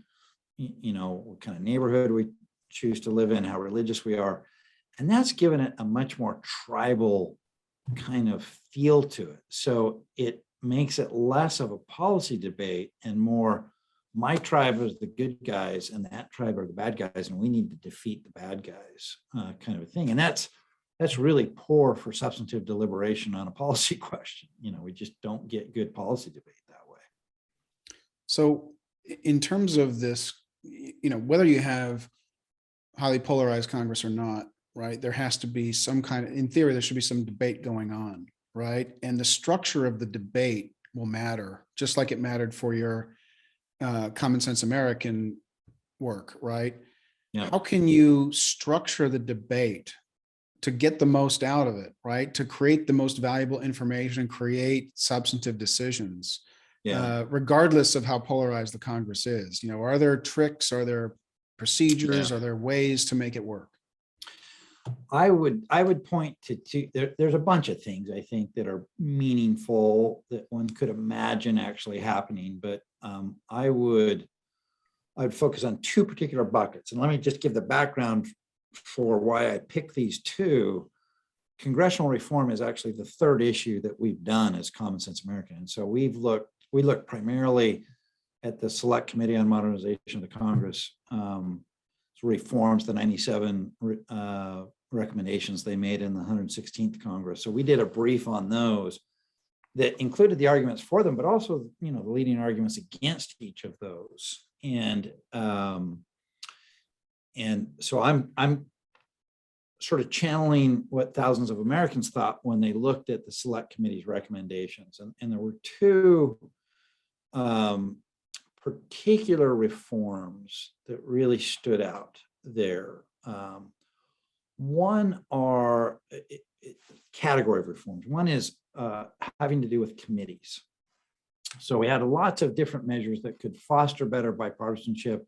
what kind of neighborhood we choose to live in, how religious we are. And that's given it a much more tribal kind of feel to it. So it makes it less of a policy debate and more, my tribe is the good guys and that tribe are the bad guys, and we need to defeat the bad guys, kind of a thing. And that's really poor for substantive deliberation on a policy question. We just don't get good policy debate that way. So in terms of this, whether you have highly polarized Congress or not, right, there has to be some kind of, in theory, there should be some debate going on, right? And the structure of the debate will matter, just like it mattered for your CommonSense American work, right? Yeah. How can you structure the debate to get the most out of it, right? To create the most valuable information, create substantive decisions, regardless of how polarized the Congress is. Are there tricks? Are there procedures? Are there ways to make it work? I would point to two. There's a bunch of things I think that are meaningful that one could imagine actually happening, but I would focus on two particular buckets. And let me just give the background for why I picked these two. Congressional reform is actually the third issue that we've done as CommonSense American. And so we looked primarily at the Select Committee on Modernization of the Congress reforms, the 97 recommendations they made in the 116th Congress. So we did a brief on those that included the arguments for them, but also, the leading arguments against each of those. And so I'm sort of channeling what thousands of Americans thought when they looked at the Select Committee's recommendations. And there were two particular reforms that really stood out there. One are category of reforms. One is having to do with committees. So we had lots of different measures that could foster better bipartisanship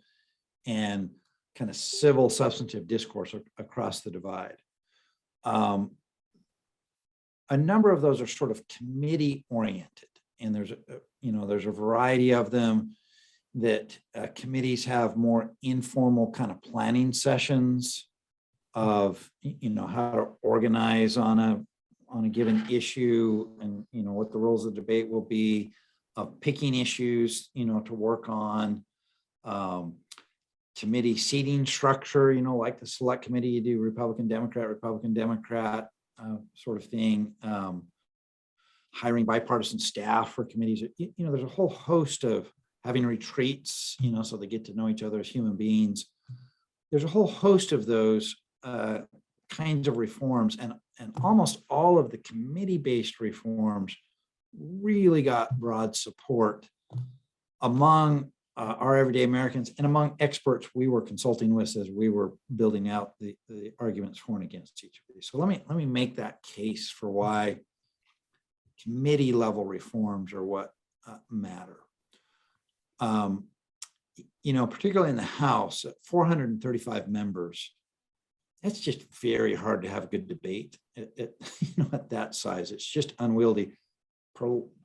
and kind of civil substantive discourse across the divide. A number of those are sort of committee oriented, and there's a variety of them that committees have more informal kind of planning sessions of how to organize on a given issue, and what the rules of debate will be, of picking issues to work on, committee seating structure, like the Select Committee, you do Republican Democrat sort of thing, hiring bipartisan staff for committees. There's a whole host of having retreats, so they get to know each other as human beings. There's a whole host of those kinds of reforms, and almost all of the committee-based reforms really got broad support among our everyday Americans and among experts we were consulting with as we were building out the arguments for and against each of these. So let me make that case for why committee level reforms are what matter. particularly in the House, at 435 members, it's just very hard to have good debate at that size. It's just unwieldy,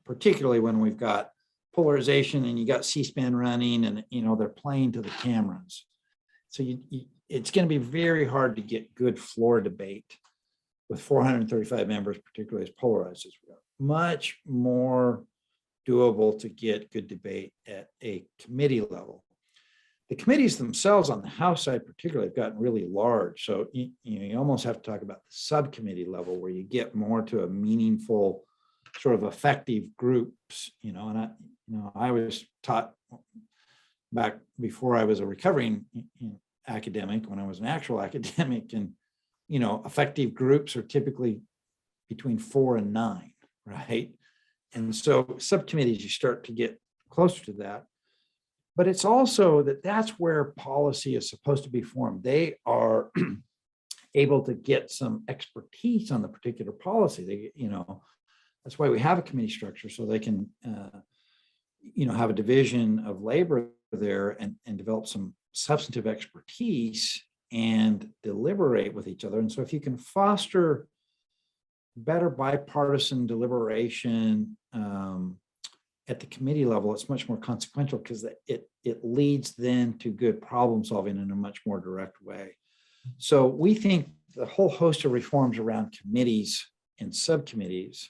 particularly when we've got polarization and you got C-SPAN running and, they're playing to the cameras. So it's going to be very hard to get good floor debate with 435 members, particularly as polarized as we are. Much more doable to get good debate at a committee level. The committees themselves on the House side particularly have gotten really large. So you almost have to talk about the subcommittee level where you get more to a meaningful sort of effective groups, and I was taught back before I was a recovering academic, when I was an actual academic, and, effective groups are typically between 4 and 9, right? And so subcommittees, you start to get closer to that. But it's also that's where policy is supposed to be formed. They are able to get some expertise on the particular policy. That's why we have a committee structure, so they can, have a division of labor there and develop some substantive expertise and deliberate with each other. And so if you can foster better bipartisan deliberation at the committee level, it's much more consequential because it leads then to good problem solving in a much more direct way. So we think the whole host of reforms around committees and subcommittees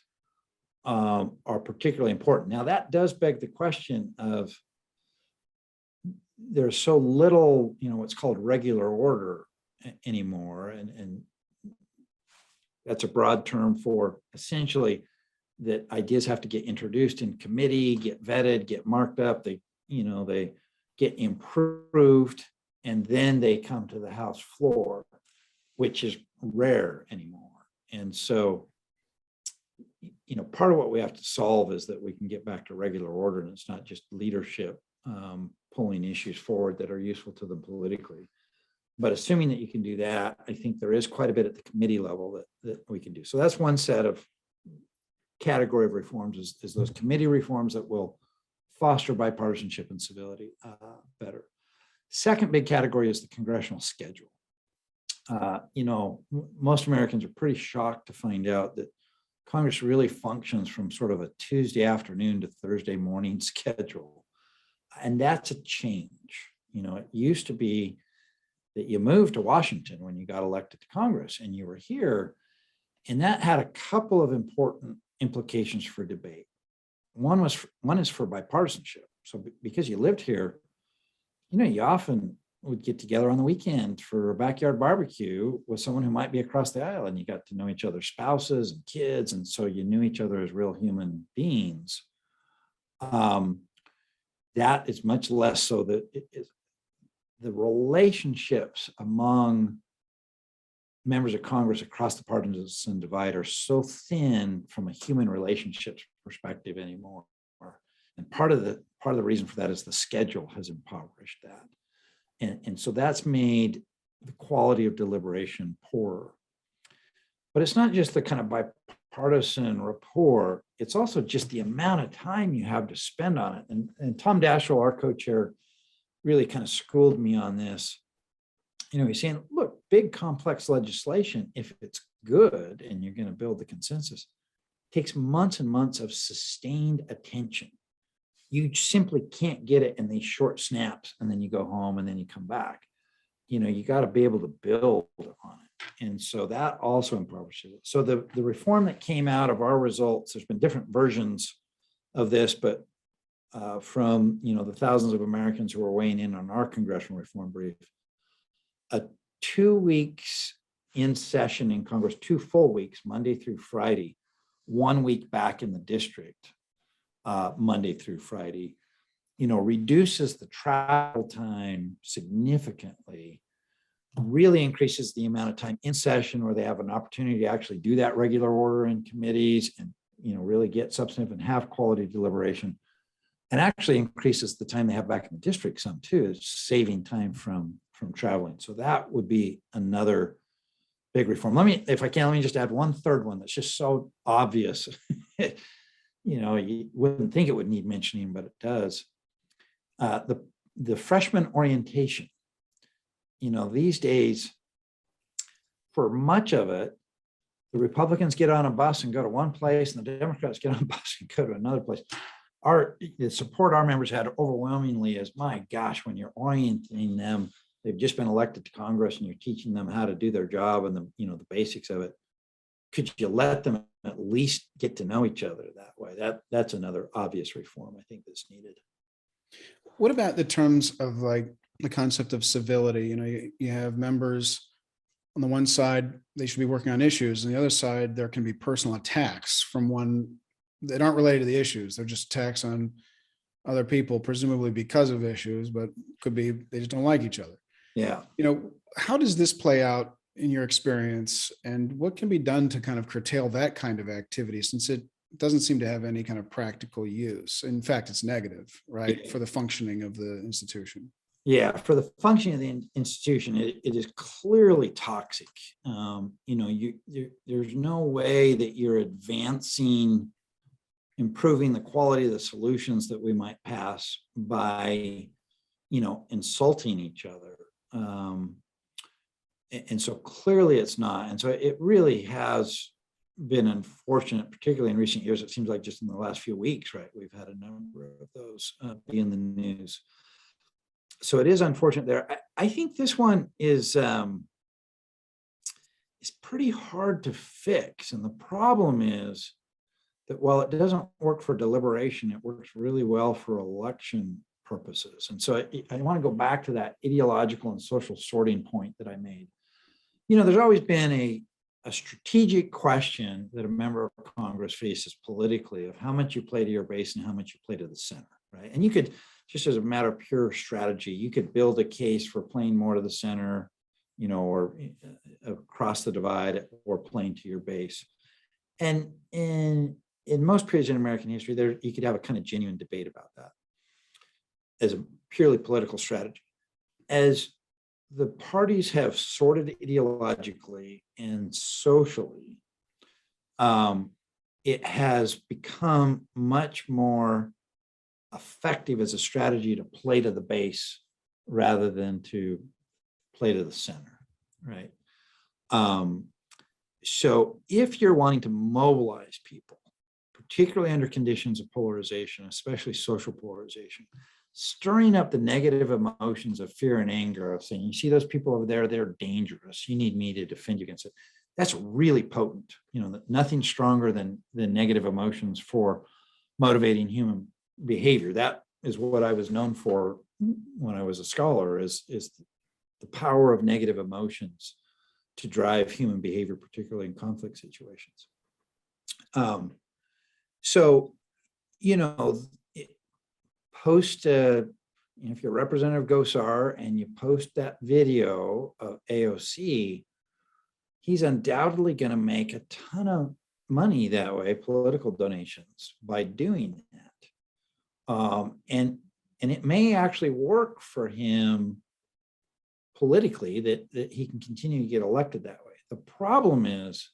are particularly important. Now, that does beg the question of there's so little, what's called regular order anymore. And that's a broad term for essentially that ideas have to get introduced in committee, get vetted, get marked up, they get improved, and then they come to the House floor, which is rare anymore. And so, part of what we have to solve is that we can get back to regular order, and it's not just leadership pulling issues forward that are useful to them politically. But assuming that you can do that, I think there is quite a bit at the committee level that we can do. So that's one set of category of reforms is those committee reforms that will foster bipartisanship and civility better. Second big category is the congressional schedule. Most Americans are pretty shocked to find out that Congress really functions from sort of a Tuesday afternoon to Thursday morning schedule. And that's a change. It used to be that you moved to Washington when you got elected to Congress and you were here. And that had a couple of important implications for debate. One is for bipartisanship. So because you lived here, you often would get together on the weekend for a backyard barbecue with someone who might be across the aisle, and you got to know each other's spouses and kids. And so you knew each other as real human beings. That is much less so that the relationships among members of Congress across the partisan divide are so thin from a human relationships perspective anymore. And part of the reason for that is the schedule has impoverished that. And so that's made the quality of deliberation poorer. But it's not just the kind of bipartisan rapport, it's also just the amount of time you have to spend on it. And Tom Daschle, our co-chair, really kind of schooled me on this. He's saying, look, big complex legislation, if it's good and you're going to build the consensus, takes months and months of sustained attention. You simply can't get it in these short snaps and then you go home and then you come back. You got to be able to build on it. And so that also impoverishes it. So the reform that came out of our results, there's been different versions of this, but from the thousands of Americans who are weighing in on our congressional reform brief, 2 weeks in session in Congress, 2 full weeks, Monday through Friday, 1 week back in the district, Monday through Friday, reduces the travel time significantly, really increases the amount of time in session where they have an opportunity to actually do that regular order in committees and, really get substantive and have quality deliberation, and actually increases the time they have back in the district some too, is saving time from traveling. So that would be another big reform. If I can, let me just add one third one that's just so obvious. You wouldn't think it would need mentioning, but it does. The the freshman orientation, these days, for much of it, the Republicans get on a bus and go to one place, and the Democrats get on a bus and go to another place. The support our members had overwhelmingly is, my gosh, when you're orienting them, they've just been elected to Congress and you're teaching them how to do their job and the basics of it. Could you let them at least get to know each other that way? That's another obvious reform I think that's needed. What about the terms of like the concept of civility? You have members on the one side, they should be working on issues. On the other side, there can be personal attacks from one that aren't related to the issues. They're just attacks on other people, presumably because of issues, but could be they just don't like each other. Yeah. How does this play out in your experience, and what can be done to kind of curtail that kind of activity, since it doesn't seem to have any kind of practical use? In fact, it's negative, right, Yeah. for the functioning of the institution. Yeah, for the functioning of the institution, it is clearly toxic. There's no way that you're advancing, improving the quality of the solutions that we might pass by, insulting each other. And so clearly it's not. And so it really has been unfortunate, particularly in recent years. It seems like just in the last few weeks, right, we've had a number of those be in the news. So it is unfortunate there. I think this one is pretty hard to fix. And the problem is that while it doesn't work for deliberation, it works really well for election purposes. And so I want to go back to that ideological and social sorting point that I made. There's always been a strategic question that a member of Congress faces politically of how much you play to your base and how much you play to the center, right? And you could, just as a matter of pure strategy, you could build a case for playing more to the center, or across the divide, or playing to your base. And in most periods in American history, you could have a kind of genuine debate about that as a purely political strategy. As the parties have sorted ideologically and socially, it has become much more effective as a strategy to play to the base rather than to play to the center, right? So if you're wanting to mobilize people, particularly under conditions of polarization, especially social polarization, stirring up the negative emotions of fear and anger, of saying, you see those people over there, they're dangerous, you need me to defend you against it. That's really potent. Nothing stronger than negative emotions for motivating human behavior. That is what I was known for when I was a scholar, is the power of negative emotions to drive human behavior, particularly in conflict situations. Post, if you're Representative Gosar and you post that video of AOC, he's undoubtedly going to make a ton of money that way, political donations, by doing that. And it may actually work for him politically, that he can continue to get elected that way. The problem is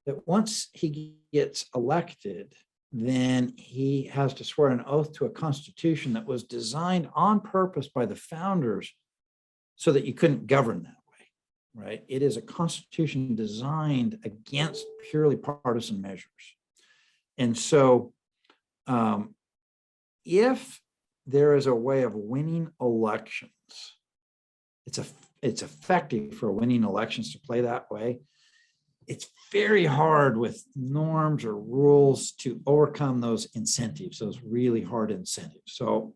that once he gets elected, then he has to swear an oath to a constitution that was designed on purpose by the founders so that you couldn't govern that way, right? It is a constitution designed against purely partisan measures. And so if there is a way of winning elections, it's effective for winning elections to play that way. It's very hard with norms or rules to overcome those incentives, those really hard incentives. So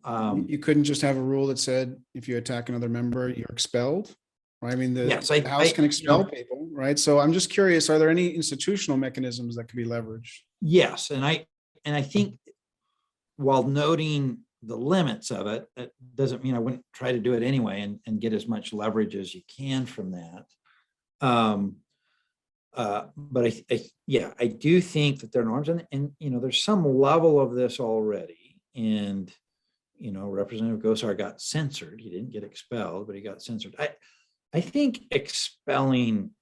you couldn't just have a rule that said, if you attack another member, you're expelled, right? I mean, the House can expel people, right? So I'm just curious, are there any institutional mechanisms that could be leveraged? Yes, and I think while noting the limits of it, that doesn't mean I wouldn't try to do it anyway and get as much leverage as you can from that. But I do think that there are norms, and there's some level of this already. And Representative Gosar got censored. He didn't get expelled, but he got censored. I think expelling,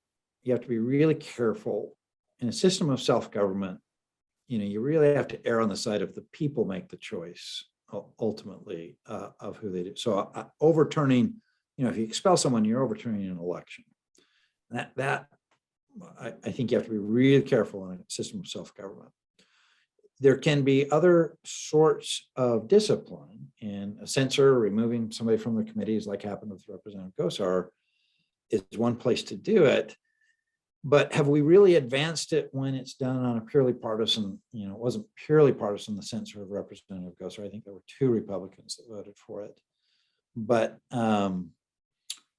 you have to be really careful in a system of self-government. You really have to err on the side of the people make the choice, ultimately of who they do. So overturning, if you expel someone, you're overturning an election. I think you have to be really careful in a system of self-government. There can be other sorts of discipline, and a censor, removing somebody from the committees, like happened with Representative Gosar, is one place to do it. But have we really advanced it when it's done on a purely partisan, it wasn't purely partisan, the censor of Representative Gosar. I think there were 2 Republicans that voted for it. But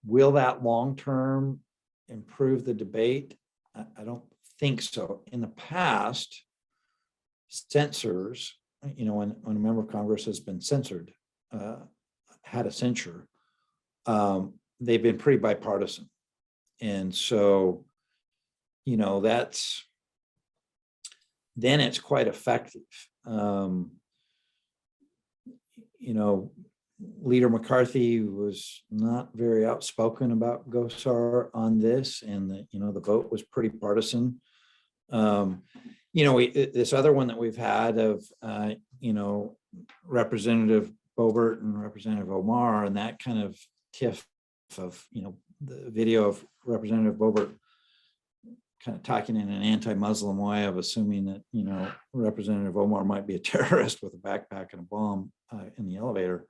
will that long-term improve the debate? I don't think so. In the past, censors, when a member of Congress has been censored, had a censure, they've been pretty bipartisan. And so, then it's quite effective. Leader McCarthy was not very outspoken about Gosar on this, and the vote was pretty partisan. This other one that we've had of Representative Boebert and Representative Omar, and that kind of tiff of the video of Representative Boebert kind of talking in an anti-Muslim way of assuming that Representative Omar might be a terrorist with a backpack and a bomb in the elevator.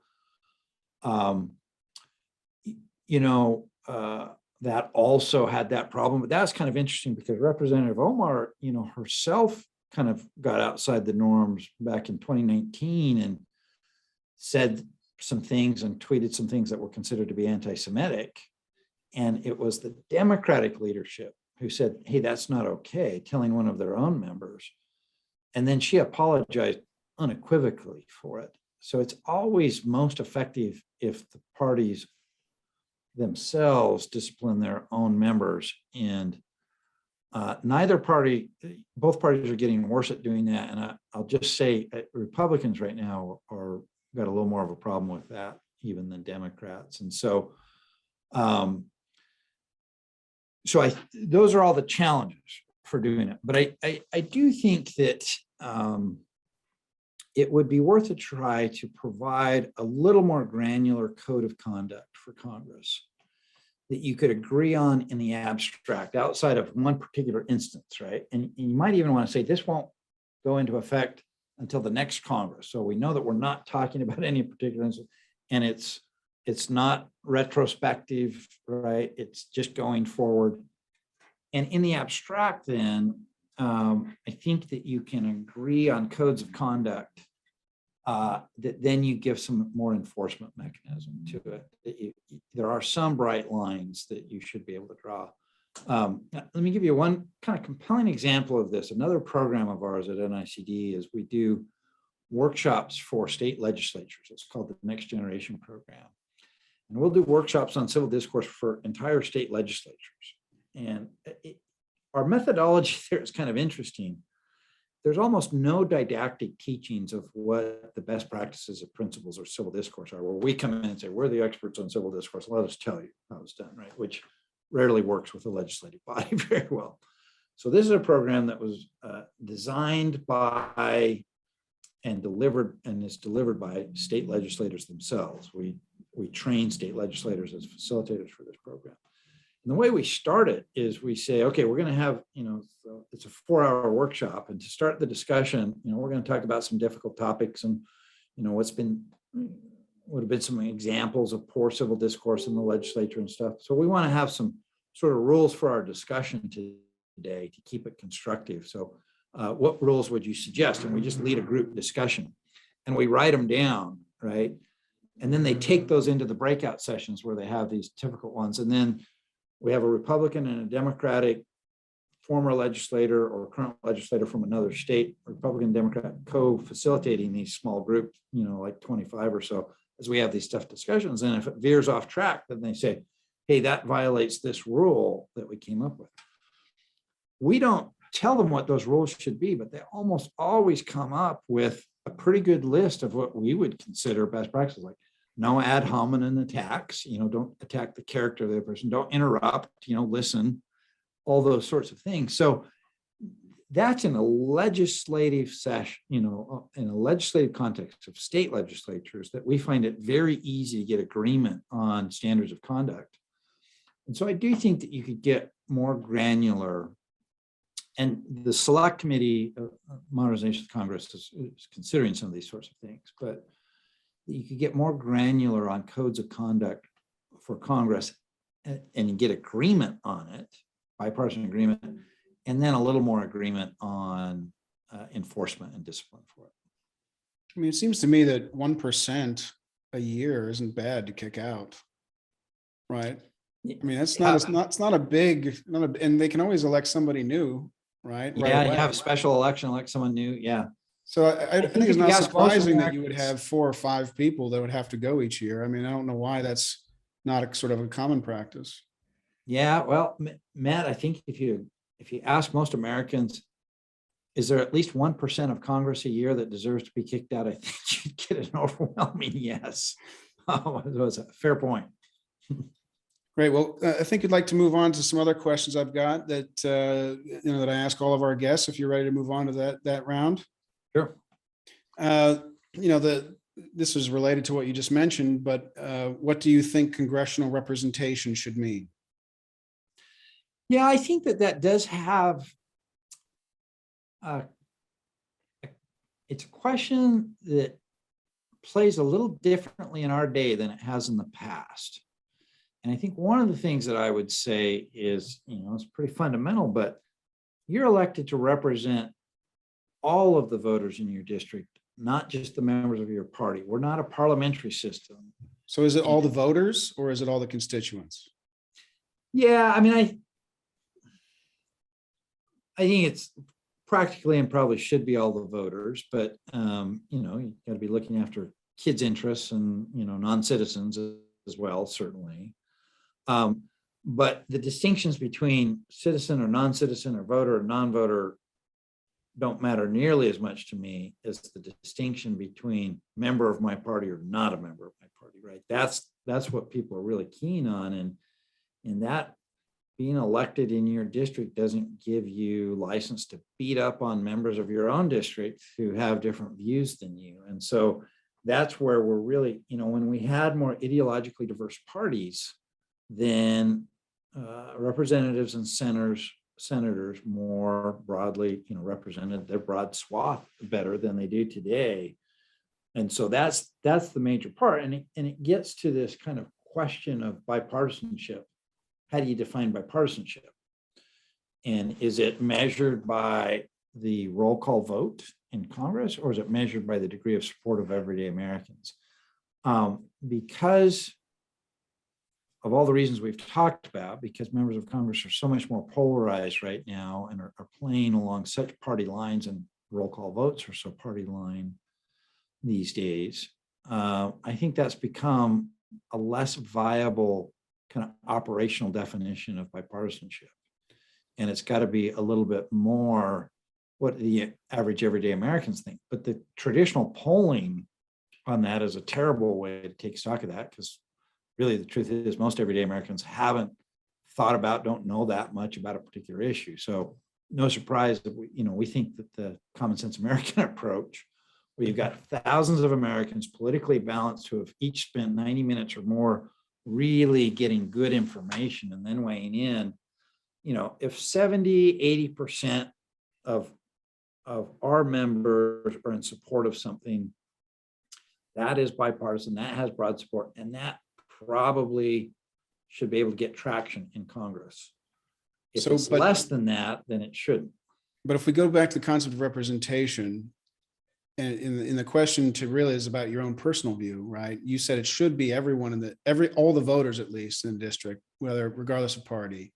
That also had that problem, but that's kind of interesting because Representative Omar, herself kind of got outside the norms back in 2019 and said some things and tweeted some things that were considered to be anti-Semitic. And it was the Democratic leadership who said, hey, that's not okay, telling one of their own members. And then she apologized unequivocally for it. So it's always most effective if the parties themselves discipline their own members, and both parties are getting worse at doing that. And I'll just say Republicans right now are got a little more of a problem with that even than Democrats. And so those are all the challenges for doing it. But I do think that it would be worth a try to provide a little more granular code of conduct for Congress that you could agree on in the abstract outside of one particular instance, right? And you might even want to say this won't go into effect until the next Congress. So we know that we're not talking about any particular instance, and it's not retrospective, right? It's just going forward. And in the abstract, then, I think that you can agree on codes of conduct that then you give some more enforcement mechanism to it. There are some bright lines that you should be able to draw. Let me give you one kind of compelling example of this. Another program of ours at NICD is we do workshops for state legislatures. It's called the Next Generation Program. And we'll do workshops on civil discourse for entire state legislatures. And our methodology there is kind of interesting. There's almost no didactic teachings of what the best practices of principles or civil discourse are, where we come in and say, we're the experts on civil discourse. Let us tell you how it's done, right? Which rarely works with the legislative body very well. So this is a program that was designed by and delivered, and is delivered by state legislators themselves. We train state legislators as facilitators for this program. And the way we start it is we say, okay, we're going to have, so it's a 4-hour workshop. And to start the discussion, we're going to talk about some difficult topics and, would have been some examples of poor civil discourse in the legislature and stuff. So we want to have some sort of rules for our discussion today to keep it constructive. So what rules would you suggest? And we just lead a group discussion and we write them down, right? And then they take those into the breakout sessions where they have these difficult ones. And then we have a Republican and a Democratic former legislator or current legislator from another state, Republican, Democrat, co-facilitating these small groups, like 25 or so, as we have these tough discussions. And if it veers off track, then they say, hey, that violates this rule that we came up with. We don't tell them what those rules should be, but they almost always come up with a pretty good list of what we would consider best practices, like no ad hominem attacks, don't attack the character of the person, don't interrupt, listen, all those sorts of things. So that's in a legislative session, in a legislative context of state legislatures, that we find it very easy to get agreement on standards of conduct. And so I do think that you could get more granular, and the Select Committee of Modernization of Congress is considering some of these sorts of things, but you could get more granular on codes of conduct for Congress and get agreement on it, bipartisan agreement, and then a little more agreement on enforcement and discipline for it. I mean, it seems to me that 1% a year isn't bad to kick out, right? I mean, it's not a big, and they can always elect somebody new, right? Yeah, you have a special election, elect someone new. Yeah. So I think it's not surprising that you would have 4 or 5 people that would have to go each year. I mean, I don't know why that's not a sort of a common practice. Yeah, well, Matt, I think if you ask most Americans, is there at least 1% of Congress a year that deserves to be kicked out? I think you'd get an overwhelming yes. It was a fair point. Great. Well, I think you'd like to move on to some other questions I've got that that I ask all of our guests. If you're ready to move on to that round. Sure. This is related to what you just mentioned, but what do you think congressional representation should mean? Yeah, I think that does have it's a question that plays a little differently in our day than it has in the past. And I think one of the things that I would say is, it's pretty fundamental, but you're elected to represent all of the voters in your district, not just the members of your party. We're not a parliamentary system. So is it all the voters or is it all the constituents? Yeah, I mean, I think it's practically and probably should be all the voters, but you got to be looking after kids' interests and non-citizens as well, certainly. But the distinctions between citizen or non-citizen or voter or non-voter don't matter nearly as much to me as the distinction between member of my party or not a member of my party, right? That's what people are really keen on. And that being elected in your district doesn't give you license to beat up on members of your own district who have different views than you. And so that's where we're really, when we had more ideologically diverse parties, then representatives and senators more broadly, represented their broad swath better than they do today. And so that's the major part. And it gets to this kind of question of bipartisanship. How do you define bipartisanship? And is it measured by the roll call vote in Congress, or is it measured by the degree of support of everyday Americans? Because of all the reasons we've talked about, because members of Congress are so much more polarized right now and are playing along such party lines, and roll call votes are so party line these days, I think that's become a less viable kind of operational definition of bipartisanship. And it's got to be a little bit more what the average everyday Americans think. But the traditional polling on that is a terrible way to take stock of that, because really the truth is most everyday Americans haven't thought about, don't know that much about a particular issue. So no surprise that we think that the CommonSense American approach, where you've got thousands of Americans politically balanced who have each spent 90 minutes or more really getting good information and then weighing in, if 70-80% of our members are in support of something, that is bipartisan, that has broad support, and that probably should be able to get traction in Congress. If it's less than that, then it shouldn't. But if we go back to the concept of representation, and in the question to really is about your own personal view, right? You said it should be everyone all the voters at least in the district, regardless of party.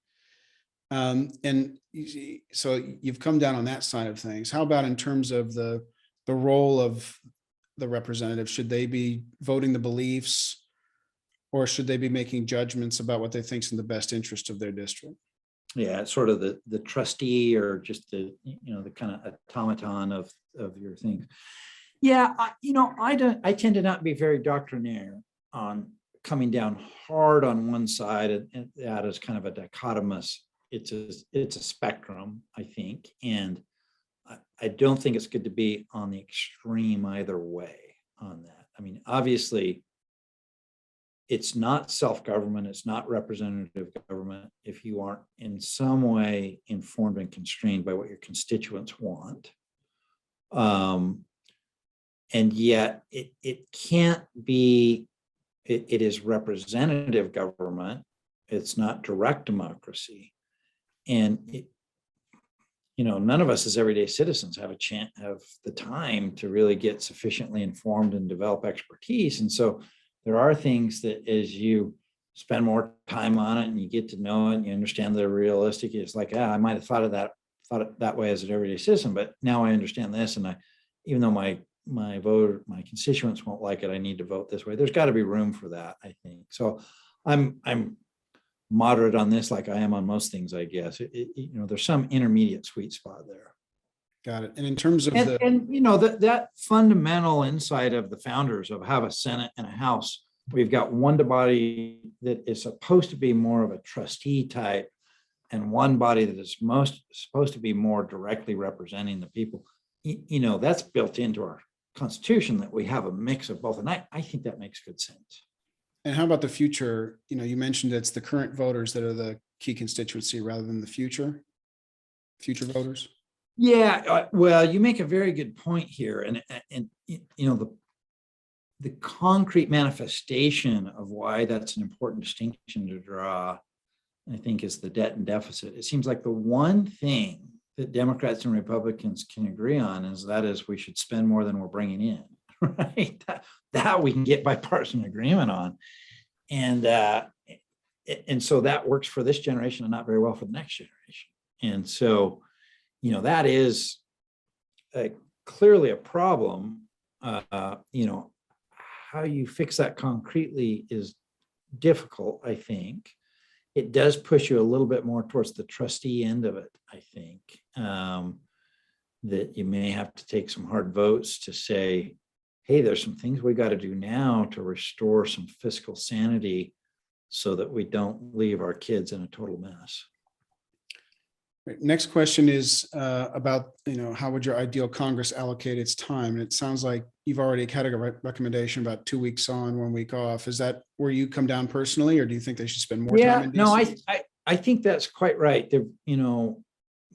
And so you've come down on that side of things. How about in terms of the role of the representative? Should they be voting the beliefs, or should they be making judgments about what they think is in the best interest of their district? Yeah, it's sort of the trustee, or just the kind of automaton of your things. Yeah, I tend to not be very doctrinaire on coming down hard on one side, and that is kind of a dichotomous. It's a spectrum, I think, and I don't think it's good to be on the extreme either way on that. I mean, obviously, it's not self-government, it's not representative government if you aren't in some way informed and constrained by what your constituents want. And yet it can't be, it is representative government, it's not direct democracy. And none of us as everyday citizens have the time to really get sufficiently informed and develop expertise. And so there are things that as you spend more time on it and you get to know it and you understand the realistic, it's like, I might have thought it that way as an everyday citizen, but now I understand this. And even though my constituents won't like it, I need to vote this way. There's got to be room for that, I think. So I'm moderate on this, like I am on most things, I guess. There's some intermediate sweet spot there. Got it. And in terms of that fundamental insight of the founders of have a Senate and a House, we've got one body that is supposed to be more of a trustee type and one body that is supposed to be more directly representing the people. That's built into our Constitution, that we have a mix of both. And I think that makes good sense. And how about the future? You mentioned it's the current voters that are the key constituency rather than the future voters. Yeah, well, you make a very good point here. And the concrete manifestation of why that's an important distinction to draw, I think, is the debt and deficit. It seems like the one thing that Democrats and Republicans can agree on is we should spend more than we're bringing in, right? That we can get bipartisan agreement on. And so that works for this generation and not very well for the next generation. And so, that is clearly a problem. How you fix that concretely is difficult, I think. It does push you a little bit more towards the trustee end of it, I think, that you may have to take some hard votes to say, hey, there's some things we got to do now to restore some fiscal sanity so that we don't leave our kids in a total mess. Right. Next question is about, how would your ideal Congress allocate its time? And it sounds like you've already had a recommendation about 2 weeks on, 1 week off. Is that where you come down personally, or do you think they should spend more time in DC? No, I think that's quite right.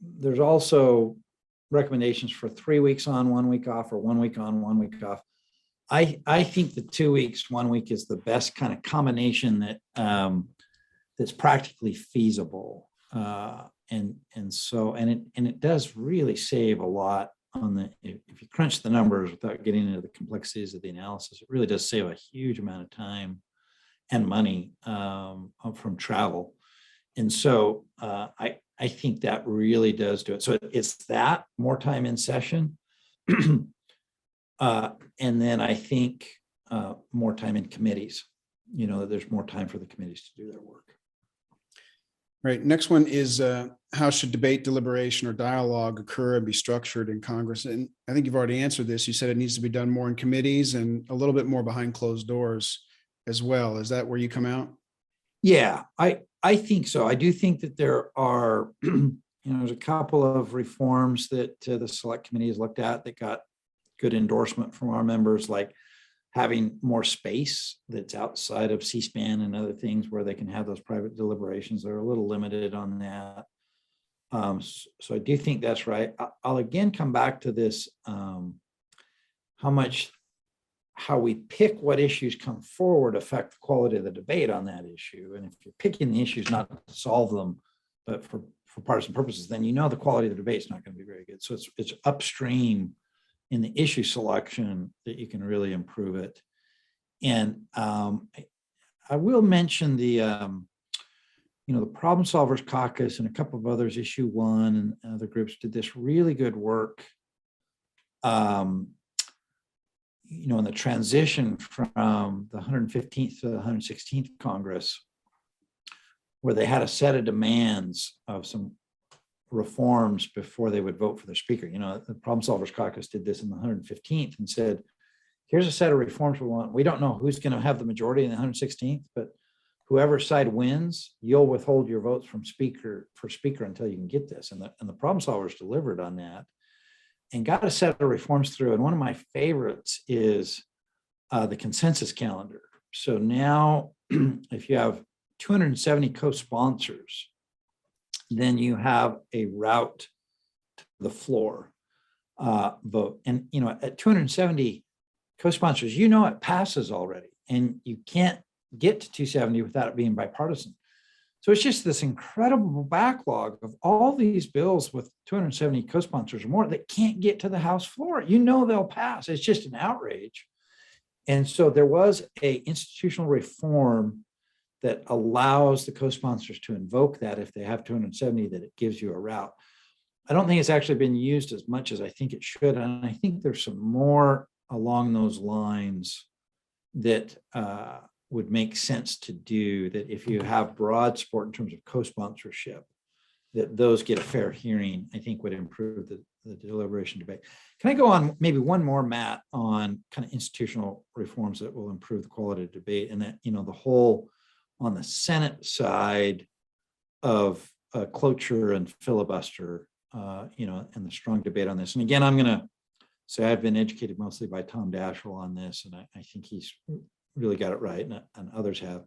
There's also recommendations for 3 weeks on, 1 week off, or 1 week on, 1 week off. I think the 2 weeks, 1 week is the best kind of combination that that's practically feasible. And it does really save a lot on if you crunch the numbers without getting into the complexities of the analysis, it really does save a huge amount of time and money from travel. And so I think that really does do it. So it's that more time in session. And then I think more time in committees, there's more time for the committees to do their work. Right. Next one is how should debate, deliberation, or dialogue occur and be structured in Congress? And I think you've already answered this. You said it needs to be done more in committees and a little bit more behind closed doors as well. Is that where you come out? Yeah, I think so. I do think that there are, there's a couple of reforms that the select committee has looked at that got good endorsement from our members, like having more space that's outside of C-SPAN and other things where they can have those private deliberations. They're a little limited on that. So I do think that's right. I'll again come back to this, how we pick what issues come forward affect the quality of the debate on that issue. And if you're picking the issues not to solve them, but for partisan purposes, then the quality of the debate is not going to be very good. So it's upstream in the issue selection that you can really improve it. And I will mention the Problem Solvers Caucus and a couple of others, Issue One and other groups did this really good work, in the transition from the 115th to the 116th Congress, where they had a set of demands of some reforms before they would vote for their speaker. The Problem Solvers Caucus did this in the 115th and said, here's a set of reforms we want. We don't know who's going to have the majority in the 116th, but whoever side wins, you'll withhold your votes from speaker until you can get this. And the Problem Solvers delivered on that. and got a set of reforms through. And one of my favorites is the consensus calendar. So now if you have 270 co-sponsors, then you have a route to the floor vote. And, at 270 co-sponsors, it passes already, and you can't get to 270 without it being bipartisan. So it's just this incredible backlog of all these bills with 270 co-sponsors or more that can't get to the House floor. They'll pass. It's just an outrage. And so there was a institutional reform that allows the co-sponsors to invoke that if they have 270, that it gives you a route. I don't think it's actually been used as much as I think it should. And I think there's some more along those lines that would make sense to do, that if you have broad support in terms of co-sponsorship, that those get a fair hearing, I think would improve the deliberation debate. Can I go on maybe one more, Matt, on kind of institutional reforms that will improve the quality of debate, and that, the whole on the Senate side of cloture and filibuster, and the strong debate on this. And again, I'm going to say I've been educated mostly by Tom Daschle on this, and I think he's really got it right, and others have.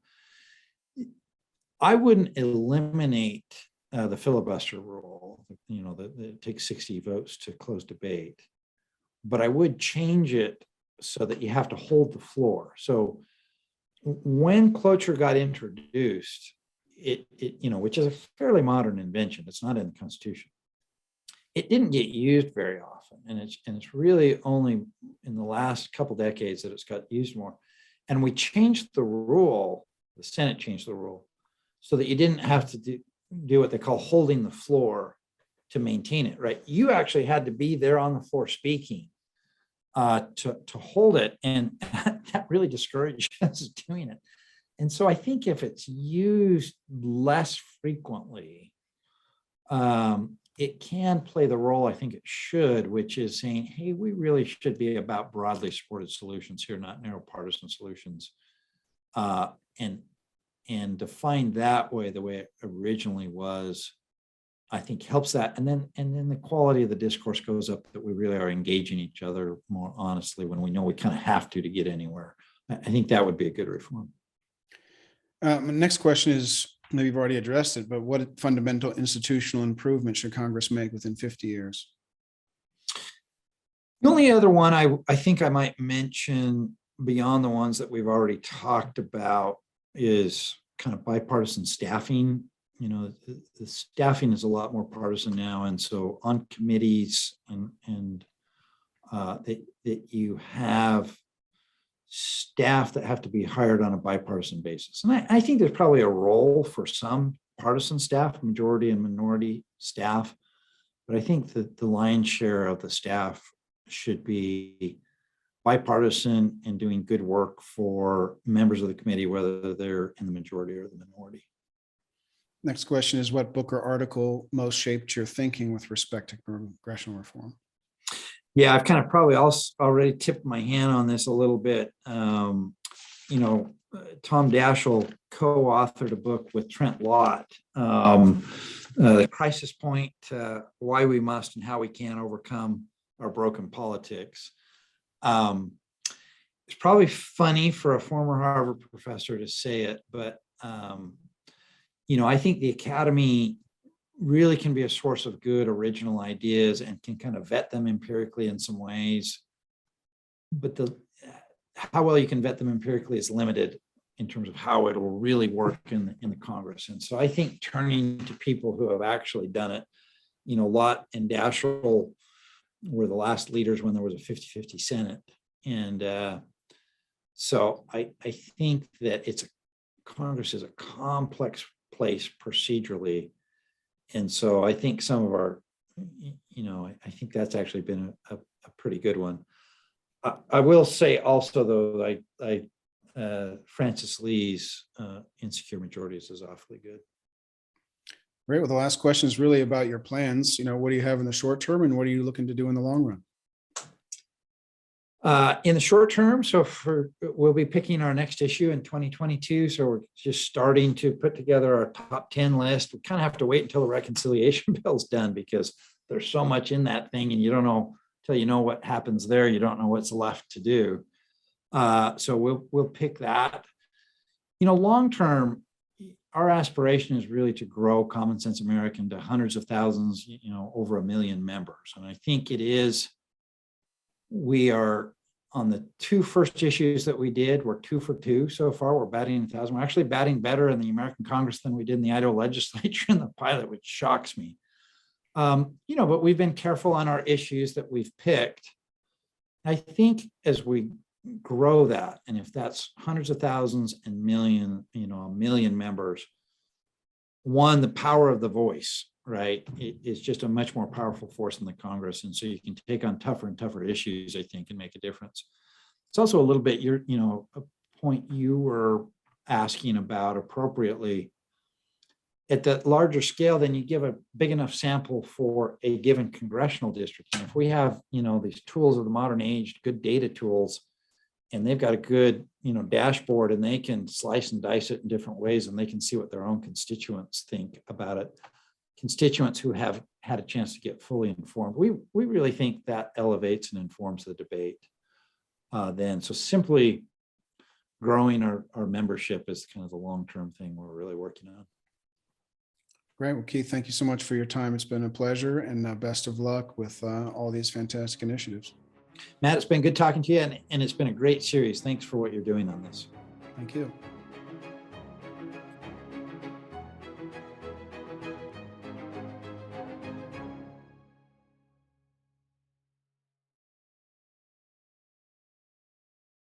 I wouldn't eliminate the filibuster rule, that it takes 60 votes to close debate, but I would change it so that you have to hold the floor. So when cloture got introduced, it which is a fairly modern invention, it's not in the Constitution, it didn't get used very often, and it's really only in the last couple decades that it's got used more. And we changed the rule, the Senate changed the rule, so that you didn't have to do what they call holding the floor to maintain it, right? You actually had to be there on the floor speaking to hold it, and that really discouraged us doing it. And so I think if it's used less frequently, it can play the role I think it should, which is saying, hey, we really should be about broadly supported solutions here, not narrow partisan solutions. And defined that way, the way it originally was, I think helps that. And then the quality of the discourse goes up, that we really are engaging each other more honestly when we know we kind of have to get anywhere. I think that would be a good reform. My next question is, maybe you've already addressed it, but what fundamental institutional improvement should Congress make within 50 years? The only other one I think I might mention beyond the ones that we've already talked about is kind of bipartisan staffing. The staffing is a lot more partisan now. And so on committees and that you have staff that have to be hired on a bipartisan basis. And I think there's probably a role for some partisan staff, majority and minority staff, but I think that the lion's share of the staff should be bipartisan and doing good work for members of the committee, whether they're in the majority or the minority. Next question is, what book or article most shaped your thinking with respect to congressional reform? Yeah, I've kind of probably also already tipped my hand on this a little bit. Tom Daschle co-authored a book with Trent Lott, The Crisis Point, Why We Must and How We Can Overcome Our Broken Politics. It's probably funny for a former Harvard professor to say it, but I think the Academy really can be a source of good original ideas and can kind of vet them empirically in some ways. But how well you can vet them empirically is limited in terms of how it will really work in the Congress. And so I think turning to people who have actually done it, Lott and Daschle were the last leaders when there was a 50-50 Senate. And so I think that Congress is a complex place procedurally. And so I think some of our, I think that's actually been a pretty good one. I will say also, though, Francis Lee's Insecure Majorities is awfully good. Great. Well, the last question is really about your plans. What do you have in the short term, and what are you looking to do in the long run? In the short term, we'll be picking our next issue in 2022. So we're just starting to put together our top 10 list. We kind of have to wait until the reconciliation bill is done because there's so much in that thing, and you don't know till you know what happens there, you don't know what's left to do. So we'll pick that. Long term, our aspiration is really to grow CommonSense American to hundreds of thousands, over 1 million members. And I think we are on the 2 first issues that we did, we're 2 for 2 so far. We're batting 1,000. We're actually batting better in the American Congress than we did in the Idaho legislature in the pilot, which shocks me. But we've been careful on our issues that we've picked. I think as we grow that, and if that's hundreds of thousands and million, 1 million members, the power of the voice, right, it is just a much more powerful force in the Congress. And so you can take on tougher and tougher issues, I think, and make a difference. It's also a little bit a point you were asking about appropriately. At the larger scale, then you give a big enough sample for a given congressional district. And if we have, these tools of the modern age, good data tools, and they've got a good, dashboard, and they can slice and dice it in different ways, and they can see what their own constituents think about it. Constituents who have had a chance to get fully informed. We really think that elevates and informs the debate then. So simply growing our membership is kind of the long-term thing we're really working on. Great. Well, Keith, thank you so much for your time. It's been a pleasure, and best of luck with all these fantastic initiatives. Matt, it's been good talking to you, and it's been a great series. Thanks for what you're doing on this. Thank you.